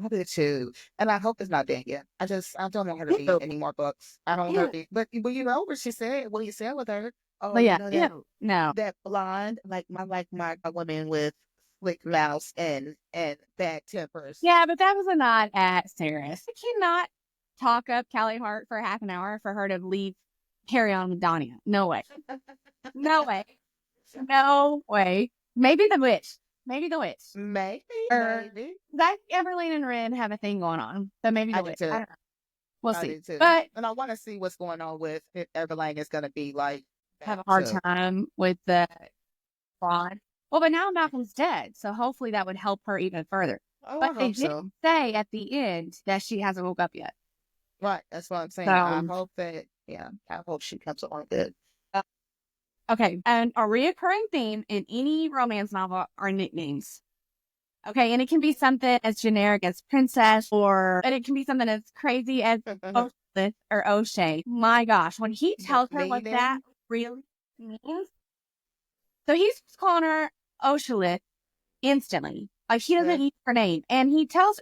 I do too, and I hope it's not dead yet. I don't want her to read any more books. I don't want her to read, but you know what she said? What he said with her? Oh, But you yeah, know yeah, that no. that blonde, like my women with slick mouths and bad tempers. Yeah, but that was a nod at Saeris. I cannot talk up Callie Hart for half an hour for her to leave carry on with Danya. No way. No way. No way. Maybe the witch. Maybe the witch. Maybe, Or maybe. Zach, Everlane, and Ren have a thing going on. So maybe I the do witch. too. I don't know. We'll I see. do too. But And I want to see what's going on with if Everlane is going to be like have that a hard too. time with the fraud. Well, but now Malcolm's dead. So hopefully that would help her even further. Oh, I But they hope did so. say at the end that she hasn't woke up yet. Right. That's what I'm saying. I So, hope that, yeah, I hope she comes along good. okay. And a reoccurring theme in any romance novel are nicknames. Okay. And it can be something as generic as princess, and it can be something as crazy as Oshlith or O'Shea. My gosh. When he tells her what that really means. So he's calling her Oshlith instantly. Like, he doesn't use her name. And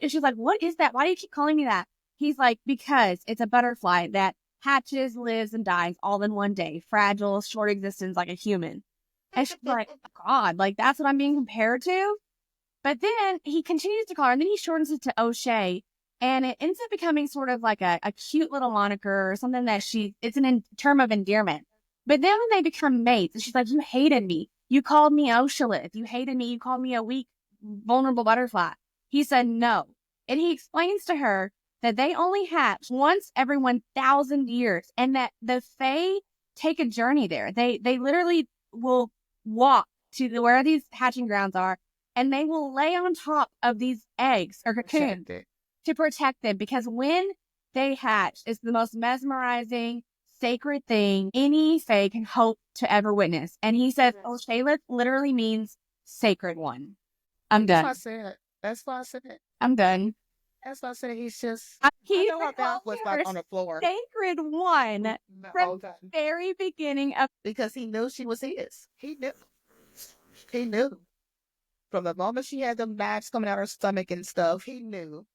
she's like, what is that? Why do you keep calling me that? He's like, because it's a butterfly that hatches, lives, and dies all in one day. Fragile, short existence like a human. And she's like, oh, God, like, that's what I'm being compared to? But then he continues to call her, and then he shortens it to O'Shea. And it ends up becoming sort of like a cute little moniker or something that it's an term of endearment. But then when they become mates, and she's like, you hated me. You called me Oshalith. You hated me. You called me a weak, vulnerable butterfly. He said no. And he explains to her that they only hatch once every 1,000 years and that the Fae take a journey there. They literally will walk to where these hatching grounds are, and they will lay on top of these eggs or cocoons to protect them, because when they hatch, it's the most mesmerizing, sacred thing any Fae can hope to ever witness. And he says, oh, Shayla literally means sacred one. I'm done. That's why I said. That's why I said it. I'm done. That's why I said he's just. He know our mouth was like on the floor. Sacred one from the very beginning of, because he knew she was his. He knew. He knew. From the moment she had the knives coming out her stomach and stuff, he knew.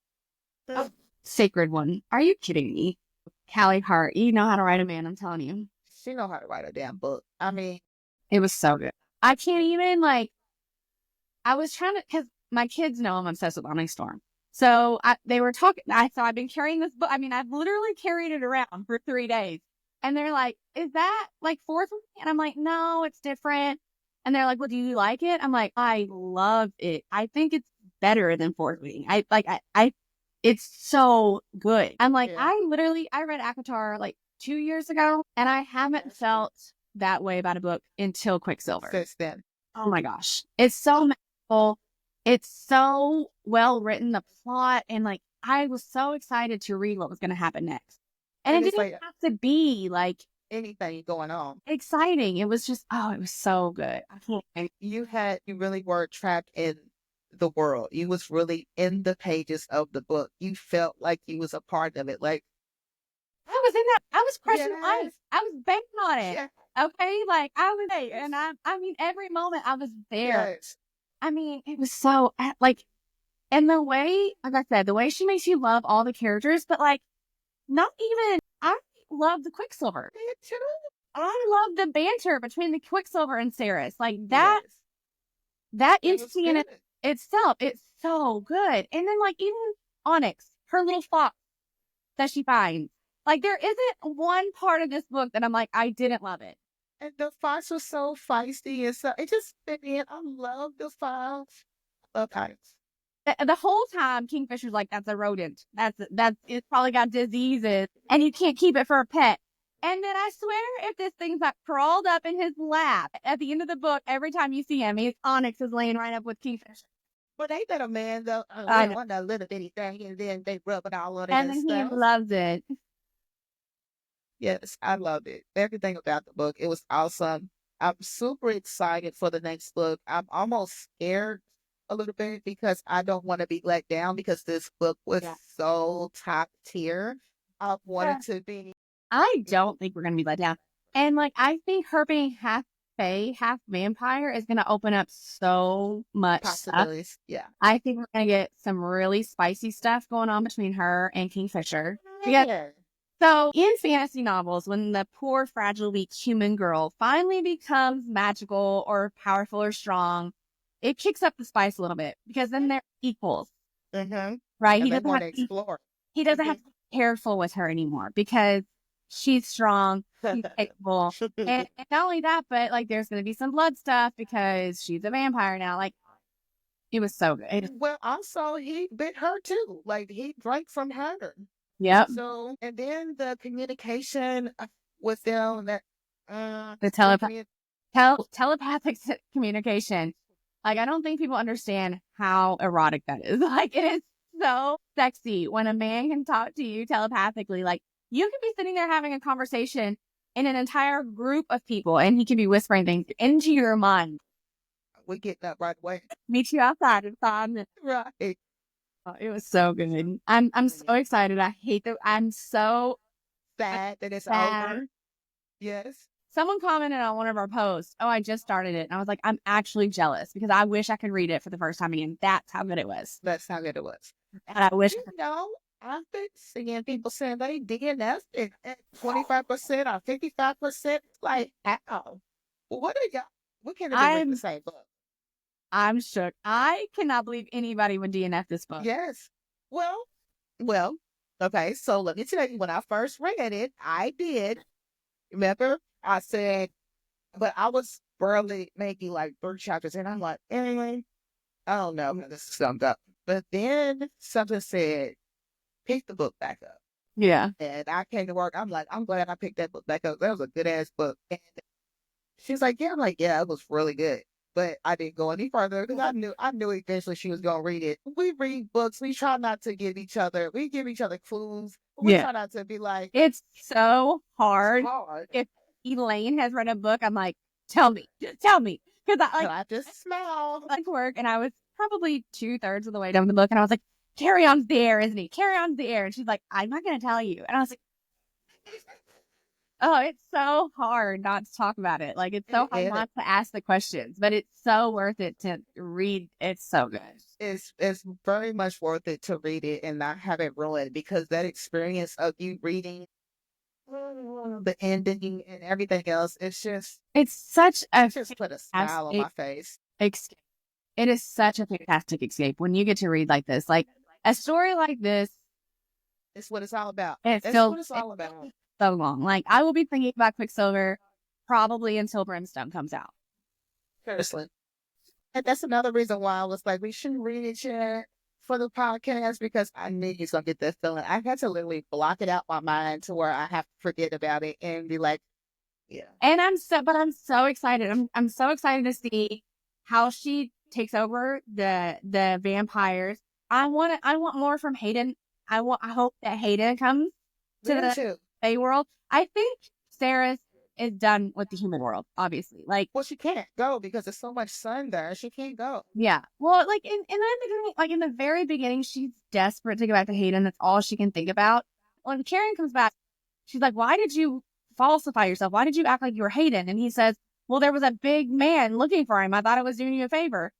sacred one. Are you kidding me? Callie Hart, you know how to write a man, I'm telling you. She know how to write a damn book. I mean, it was so good. I can't even, like, I was trying to, because my kids know I'm obsessed with Lonnie Storm. So they were talking, I've been carrying this book. I mean, I've literally carried it around for 3 days. And they're like, is that like fourth? And I'm like, no, it's different. And they're like, well, do you like it? I'm like, I love it. I think it's better than fourth wing. It's so good. I'm like, I read ACOTAR like 2 years ago, and I haven't felt that way about a book until Quicksilver. Since then. Oh my gosh. It's so magical. It's so well written, the plot, and like, I was so excited to read what was going to happen next. And it didn't have to be like anything going on. Exciting. It was just, it was so good. You really were trapped in the world. You was really in the pages of the book. You felt like you was a part of it. Like, I was in that. I was crushing ice. I was banking on it. Yeah. Okay, like I was there, and I mean, every moment I was there. Yes. I mean, it was so like, and the way, like I said, the way she makes you love all the characters, but like, not even. I love the Quicksilver. Me too. I love the banter between the Quicksilver and Saeris. Like that. Yes. That entity in itself, it's so good. And then like even Onyx, her little fox. that she finds. Like, there isn't one part of this book that I'm like, I didn't love it. And the fights were so feisty and so it just fit in. I love the fights. I love fights. The whole time, Kingfisher's like, that's a rodent. It's probably got diseases, and you can't keep it for a pet. And then I swear, if this thing's not crawled up in his lap at the end of the book, every time you see him, Onyx is laying right up with Kingfisher. But ain't that a man though? I We know. want that little bitty thing, and then they rub it all on it And and then he stuff. loves it. Yes, I loved it. Everything about the book, it was awesome. I'm super excited for the next book. I'm almost scared a little bit because I don't want to be let down because this book was so top tier. I wanted to be. I don't think we're going to be let down. And like, I think her being half fae, half vampire is going to open up so much Possibilities. stuff. Yeah. I think we're going to get some really spicy stuff going on between her and Kingfisher. Because, so in fantasy novels, when the poor, fragile, weak human girl finally becomes magical or powerful or strong, it kicks up the spice a little bit because then they're equals. Mm-hmm. Right? He doesn't have to explore. He doesn't have to be careful with her anymore because she's strong, she's capable. And not only that, but like there's going to be some blood stuff because she's a vampire now. Like, it was so good. Well, also he bit her too. Like he drank from her. Yep. So, and then the communication with them that The telepathic communication. Like, I don't think people understand how erotic that is. Like, it is so sexy when a man can talk to you telepathically. Like, you could be sitting there having a conversation in an entire group of people, and he could be whispering things into your mind. We get that right away. Meet you outside in 5 minutes. Right. Oh, it was so good. I'm so excited. I'm so sad that it's sad. over. Yes. Someone commented on one of our posts, oh, I just started it. And I was like, I'm actually jealous because I wish I could read it for the first time again. That's how good it was. That's how good it was. And I wish. I've been seeing people saying they DNF at 25% or 55%. Like, how? What are y'all? We can't even read the same book. I'm shook. I cannot believe anybody would DNF this book. Yes. Well, okay. So let me tell you, when I first read it, I did. Remember, I said, but I was barely maybe like 3 chapters in. I'm like, anyway, I don't know. This is summed up. But then something said, pick the book back up. Yeah. And I came to work. I'm like, I'm glad I picked that book back up. That was a good ass book. And she's like, yeah. I'm like, yeah, it was really good. But I didn't go any further because I knew eventually she was gonna read it. We read books. We try not to give each other clues. We try not to be like, it's so hard. If Elaine has read a book, I'm like, tell me, because I just smell like work, and I was probably 2/3 of the way down the book, and I was like, Carry-on's the air, isn't he? Carry-on's the air, and she's like, I'm not gonna tell you, and I was like, oh, it's so hard not to talk about it. Like, it's so hard not to ask the questions, but it's so worth it to read. It's so good. It's very much worth it to read it and not have it ruined because that experience of you reading the ending and everything else, it's such a just put a smile on my face. Escape. It is such a fantastic escape when you get to read like this. Like, a story like this. It's what it's all about. That's what it's all about. So long. Like, I will be thinking about Quicksilver probably until Brimstone comes out. Seriously. And that's another reason why I was like, we shouldn't read it yet for the podcast because I knew he's going to get that feeling. I had to literally block it out my mind to where I have to forget about it and be like, yeah. And I'm so excited. I'm so excited to see how she takes over the vampires. I want more from Hayden. I hope that Hayden comes to the Fae world. I think Saeris is done with the human world, obviously. Like, well, she can't go because there's so much sun there. She can't go. Yeah. Well, like in the beginning, like in the very beginning, she's desperate to go back to Hayden. That's all she can think about. When Karen comes back, she's like, "Why did you falsify yourself? Why did you act like you were Hayden?" And he says, "Well, there was a big man looking for him. I thought I was doing you a favor."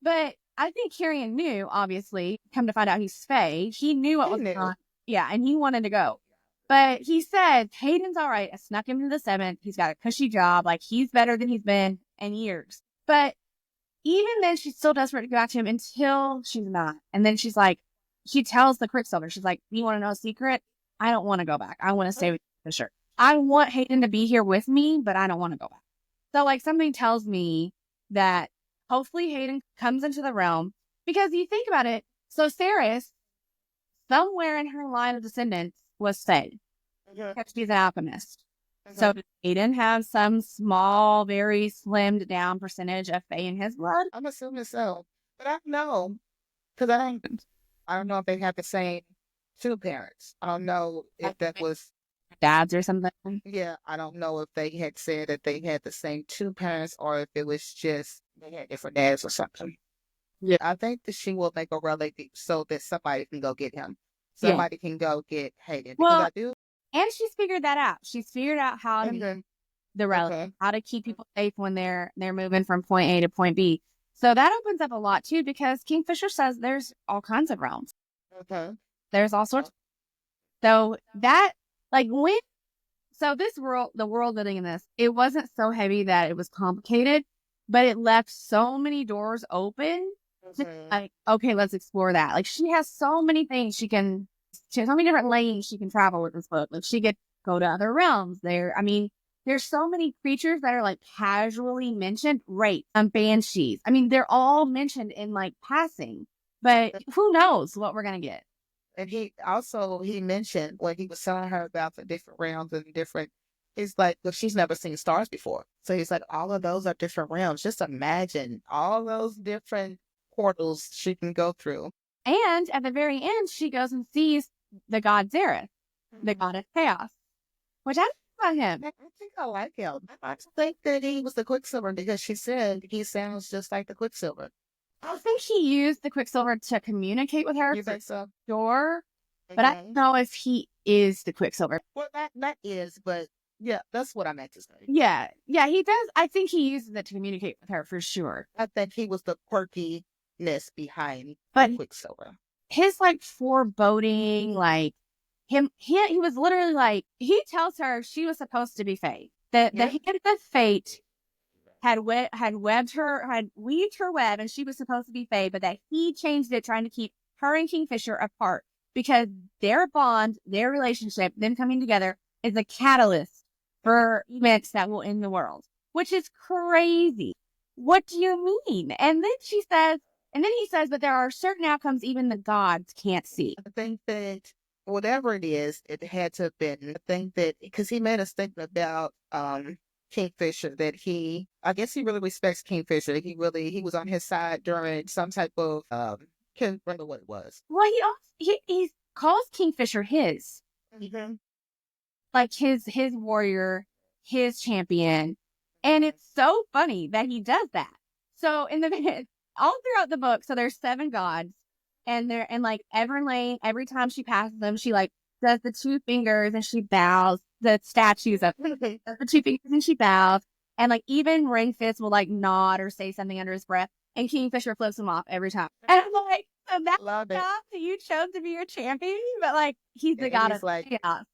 But I think Karen knew, obviously, come to find out he's Fae. He knew what was going on. Yeah, and he wanted to go. But he said, Hayden's all right. I snuck him to the 7th. He's got a cushy job. Like, he's better than he's been in years. But even then, she's still desperate to go back to him until she's not. And then she's like, she tells the Quicksilver, she's like, you want to know a secret? I don't want to go back. I want to stay with Kingfisher. I want Hayden to be here with me, but I don't want to go back. So like something tells me that hopefully Hayden comes into the realm, because you think about it. So Saeris, somewhere in her line of descendants, was Fae, because she's an alchemist. So does Hayden have some small, very slimmed down percentage of Fae in his blood? I'm assuming so, but I don't know, because I don't know if they have the same two parents. I don't know if that was dads or something. Yeah, I don't know if they had said that they had the same two parents or if it was just they had different dads or something. Yeah. I think that she will make a relative so that somebody can go get him. Yeah. Somebody can go get Hayden. Because Well, I do. and she's figured that out. She's figured out how to Okay. the relative, how to keep people safe when they're moving from point A to point B. So that opens up a lot too, because Kingfisher says there's all kinds of realms. Okay. There's all sorts. So that, like, when, so this world, the world living in this, it wasn't so heavy that it was complicated, but it left so many doors open. Like, okay, let's explore that. Like, she has so many things she has so many different lanes she can travel with this book. Like, she could go to other realms there. I mean, there's so many creatures that are like casually mentioned. Right. Banshees. I mean, they're all mentioned in like passing, but who knows what we're going to get. And he mentioned when he was telling her about the different realms and he's like, well, she's never seen stars before. So he's like, all of those are different realms. Just imagine all those different portals she can go through. And at the very end, she goes and sees the god Saeris, the god of chaos, which I don't know about him. I think I like him. I think that he was the Quicksilver because she said he sounds just like the Quicksilver. I think he used the Quicksilver to communicate with her. You think so? Sure. But I don't know if he is the Quicksilver. Well, that is, but yeah, that's what I meant to say. Yeah. Yeah, he does. I think he uses it to communicate with her for sure. I think he was the quirkiness behind But Quicksilver. His like foreboding, like he was literally like, he tells her she was supposed to be Fae. The hand of fate had weaved her web, and she was supposed to be Fae, but that he changed it, trying to keep her and Kingfisher apart, because their bond, their relationship, them coming together, is a catalyst for events that will end the world, which is crazy. What do you mean? And then he says, but there are certain outcomes even the gods can't see. I think that whatever it is, it had to have been. I think that because he made a statement about Kingfisher, that I guess he really respects Kingfisher. He was on his side during some type of can't remember what it was. Well, he calls Kingfisher his, like his warrior, his champion, and it's so funny that he does that. So all throughout the book, so there's 7 gods, and like Elaine, every time she passes them, she like does the 2 fingers and she bows. The statues of the 2 fingers and she bows, and like even Ring Fist will like nod or say something under his breath, and Kingfisher flips him off every time. And I'm like, so that's the god that you chose to be your champion, but like he's the god of chaos.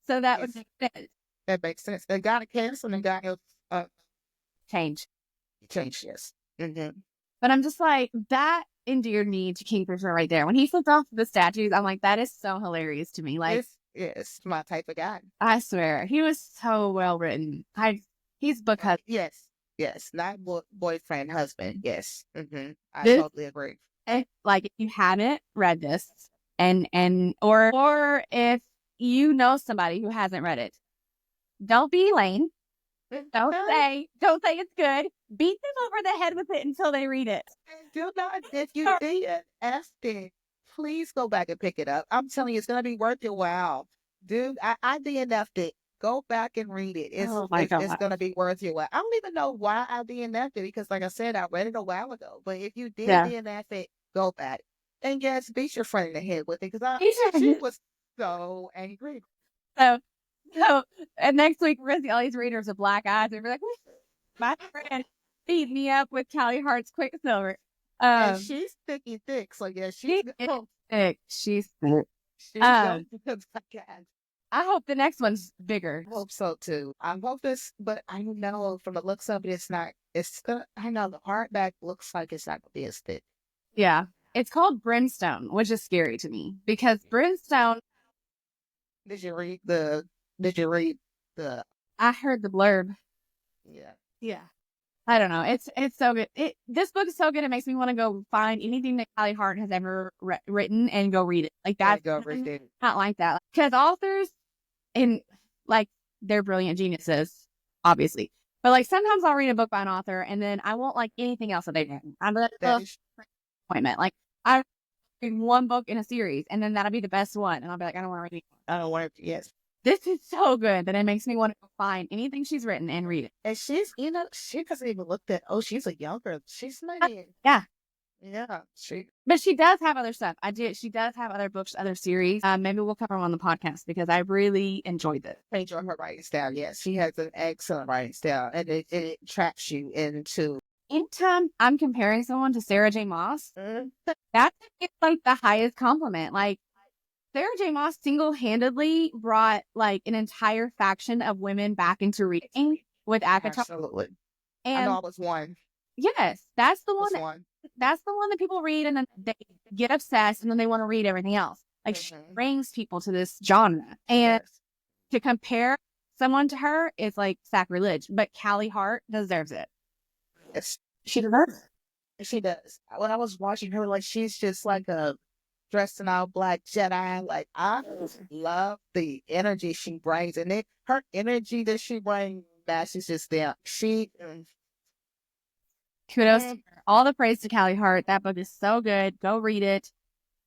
So that would make sense. That makes sense. The god of chaos and the god of change. Yes. But I'm just like, that endeared me to Kingfisher right there. When he flipped off the statues, I'm like, that is so hilarious to me. Like, it's my type of guy. I swear, he was so well written. He's book husband. Yes, not boyfriend, husband. Yes, I totally agree. Like, if you haven't read this, or if you know somebody who hasn't read it, don't be Elaine. Don't say it's good. Beat them over the head with it until they read it. Do not, if you DNF'd it, please go back and pick it up. I'm telling you, it's going to be worth your while. Dude, I DNF'd it. Go back and read it. It's going to be worth your while. I don't even know why I DNF'd it, because like I said, I read it a while ago. But if you did DNF it, go back. And yes, beat your friend in the head with it, because she was so angry. So, and next week, we're going to see all these readers with black eyes. And we're like, my friend beat me up with Callie Hart's Quicksilver. And she's thick. So, yeah, she's thick. She's thick. I hope the next one's bigger. I hope so, too. I hope this, but I know from the looks of it, I know the hardback looks like it's not going to be as thick. Yeah. It's called Brimstone, which is scary to me, because Brimstone Did you read the? Did you read the? I heard the blurb. Yeah. Yeah. I don't know. It's so good. This book is so good. It makes me want to go find anything that Callie Hart has ever written and go read it. Like that's Go read it. not like that. Because authors and like they're brilliant geniuses, obviously. But like sometimes I'll read a book by an author and then I won't like anything else that they've written. I'm like, That is appointment. Like I read one book in a series and then that'll be the best one, and I'll be like, I don't want to read anymore. I don't want to. Yes. This is so good that it makes me want to find anything she's written and read it. And she's, she doesn't even look that. Oh, she's a younger. She's maybe. Yeah. Yeah. But she does have other stuff. She does have other books, other series. Maybe we'll cover them on the podcast because I really enjoyed this. I enjoy her writing style. Yes, she has an excellent writing style, and it traps you into. Anytime I'm comparing someone to Sarah J. Maas, that's like the highest compliment. Like Sarah J. Maas single-handedly brought like an entire faction of women back into reading with ACOTAR. Absolutely. And I know it was one. Yes, that's the one. That's the one that people read and then they get obsessed and then they want to read everything else. Like she brings people to this genre. And to compare someone to her is like sacrilege. But Callie Hart deserves it. Yes. She deserves it. She does. When I was watching her, like she's just like a dressed in all black Jedi. Like I love the energy she brings, and her energy that she brings, she's just there. Kudos to her. All the praise to Callie Hart. That book is so good. Go read it.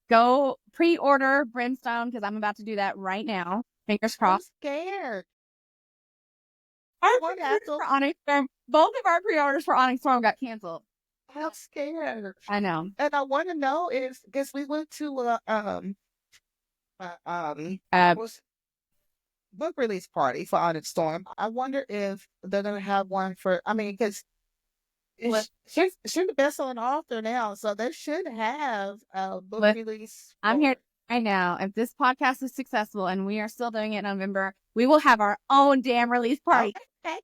Go pre-order Brimstone because I'm about to do that right now. Fingers crossed. I'm scared. Both of our pre-orders for Onyx Storm got canceled. I'm scared. I know. And I want to know if, because we went to book release party for Onyx Storm. I wonder if they're gonna have one for. I mean, because she's the best-selling author now, so they should have a book release. I'm here right now. If this podcast is successful and we are still doing it in November, we will have our own damn release party. Okay.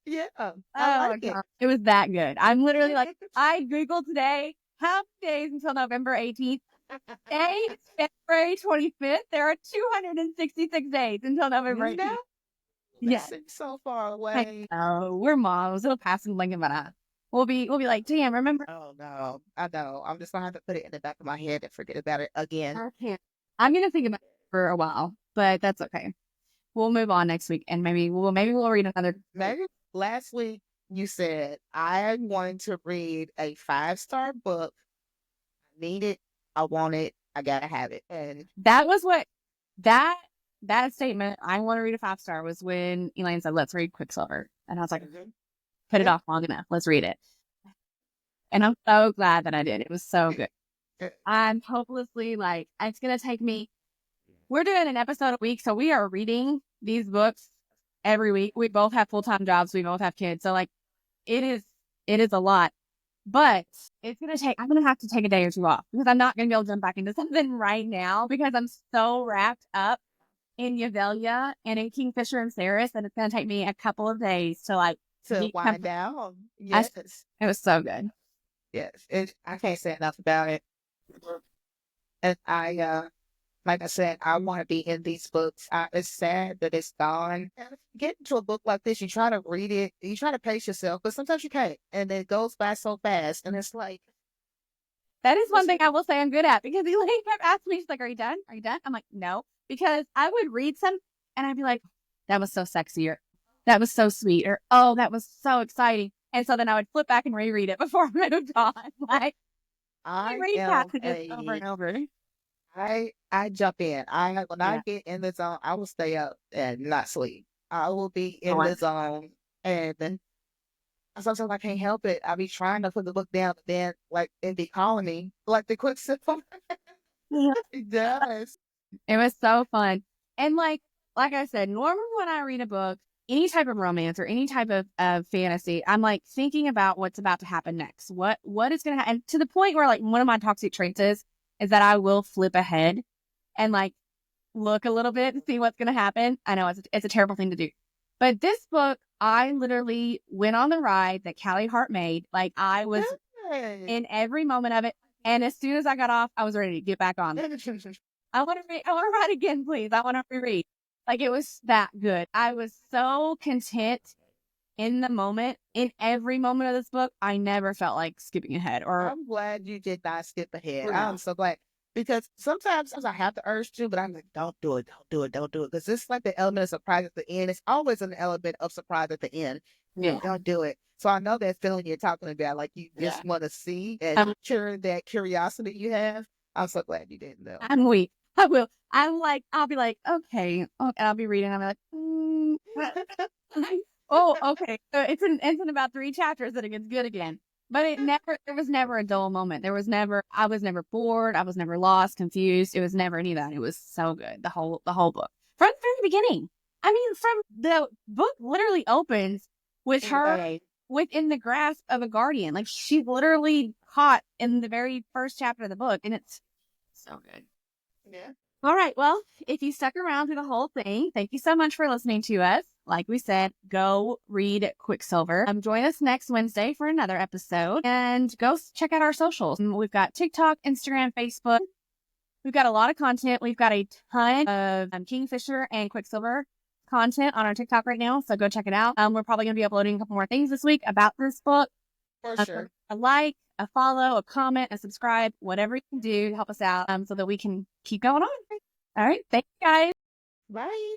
Yeah. I like it. It was that good. I'm literally like, I Googled today, how many days until November 18th? Today is February 25th. There are 266 days until November 18th. Yes. It's so far away. Oh, we're moms. It'll pass in blinking of an eye. We'll be like, damn, remember? Oh no, I know. I'm just gonna have to put it in the back of my head and forget about it again. I can't. I'm gonna think about it for a while, but that's okay. We'll move on next week, and maybe we'll read another. Maybe last week you said I wanted to read a 5-star book. I need it. I want it. I gotta have it. And that was what that statement. I want to read a 5-star was when Elaine said, "Let's read Quicksilver," and I was like, "Put it off long enough. Let's read it." And I'm so glad that I did. It was so good. I'm hopelessly like it's gonna take me. We're doing an episode a week, so we are reading these books every week. We both have full-time jobs. We both have kids. So like it is a lot, but I'm going to have to take a day or two off because I'm not going to be able to jump back into something right now because I'm so wrapped up in Yavelia and in Kingfisher and Saeris that it's going to take me a couple of days to wind down. Yes. It was so good. Yes. I can't say enough about it. And like I said, I want to be in these books. It's sad that it's gone. Get into a book like this, you try to read it, you try to pace yourself, but sometimes you can't. And it goes by so fast. And it's like. That is one thing I will say I'm good at because Elaine kept asking me, she's like, are you done? Are you done? I'm like, no. Because I would read some and I'd be like, that was so sexy, or that was so sweet, or oh, that was so exciting. And so then I would flip back and reread it before I moved on. Like, I read passages over and over. I jump in. When I get in the zone, I will stay up and not sleep. I will be in the zone, and then sometimes I can't help it. I be trying to put the book down, but then it be calling me like the Quicksilver. It does. It was so fun, and like I said, normally when I read a book, any type of romance or any type of fantasy, I'm like thinking about what's about to happen next. What is going to happen, to the point where like one of my toxic traits is that I will flip ahead and like look a little bit and see what's going to happen. I know it's a terrible thing to do. But this book, I literally went on the ride that Callie Hart made. Like I was in every moment of it. And as soon as I got off, I was ready to get back on. I want to read. I want to write again, please. I want to reread. Like, it was that good. I was so content in the moment. In every moment of this book, I never felt like skipping ahead or I'm glad you did not skip ahead. no. I'm so glad because sometimes I have the urge to, but I'm like, don't do it, don't do it, don't do it. Because it's like the element of surprise at the end. It's always an element of surprise at the end. Yeah. Don't do it. So I know that feeling you're talking about, like you just want to see and share that curiosity you have. I'm so glad you didn't though. I'm weak. I will. I'll be like, okay. I'll be reading. I'll be like, oh, okay. So it's in about 3 chapters that it gets good again. But there was never a dull moment. I was never bored. I was never lost, confused. It was never any of that. It was so good. The whole book from the very beginning. I mean, from the book literally opens with her within the grasp of a guardian. Like, she's literally caught in the very first chapter of the book, and it's so good. Yeah. All right. Well, if you stuck around through the whole thing, thank you so much for listening to us. Like we said, go read Quicksilver. Join us next Wednesday for another episode, and go check out our socials. We've got TikTok, Instagram, Facebook. We've got a lot of content. We've got a ton of Kingfisher and Quicksilver content on our TikTok right now, so go check it out. We're probably going to be uploading a couple more things this week about this book. For sure. A like, a follow, a comment, a subscribe, whatever you can do to help us out, so that we can keep going on. All right. Thanks, guys. Bye.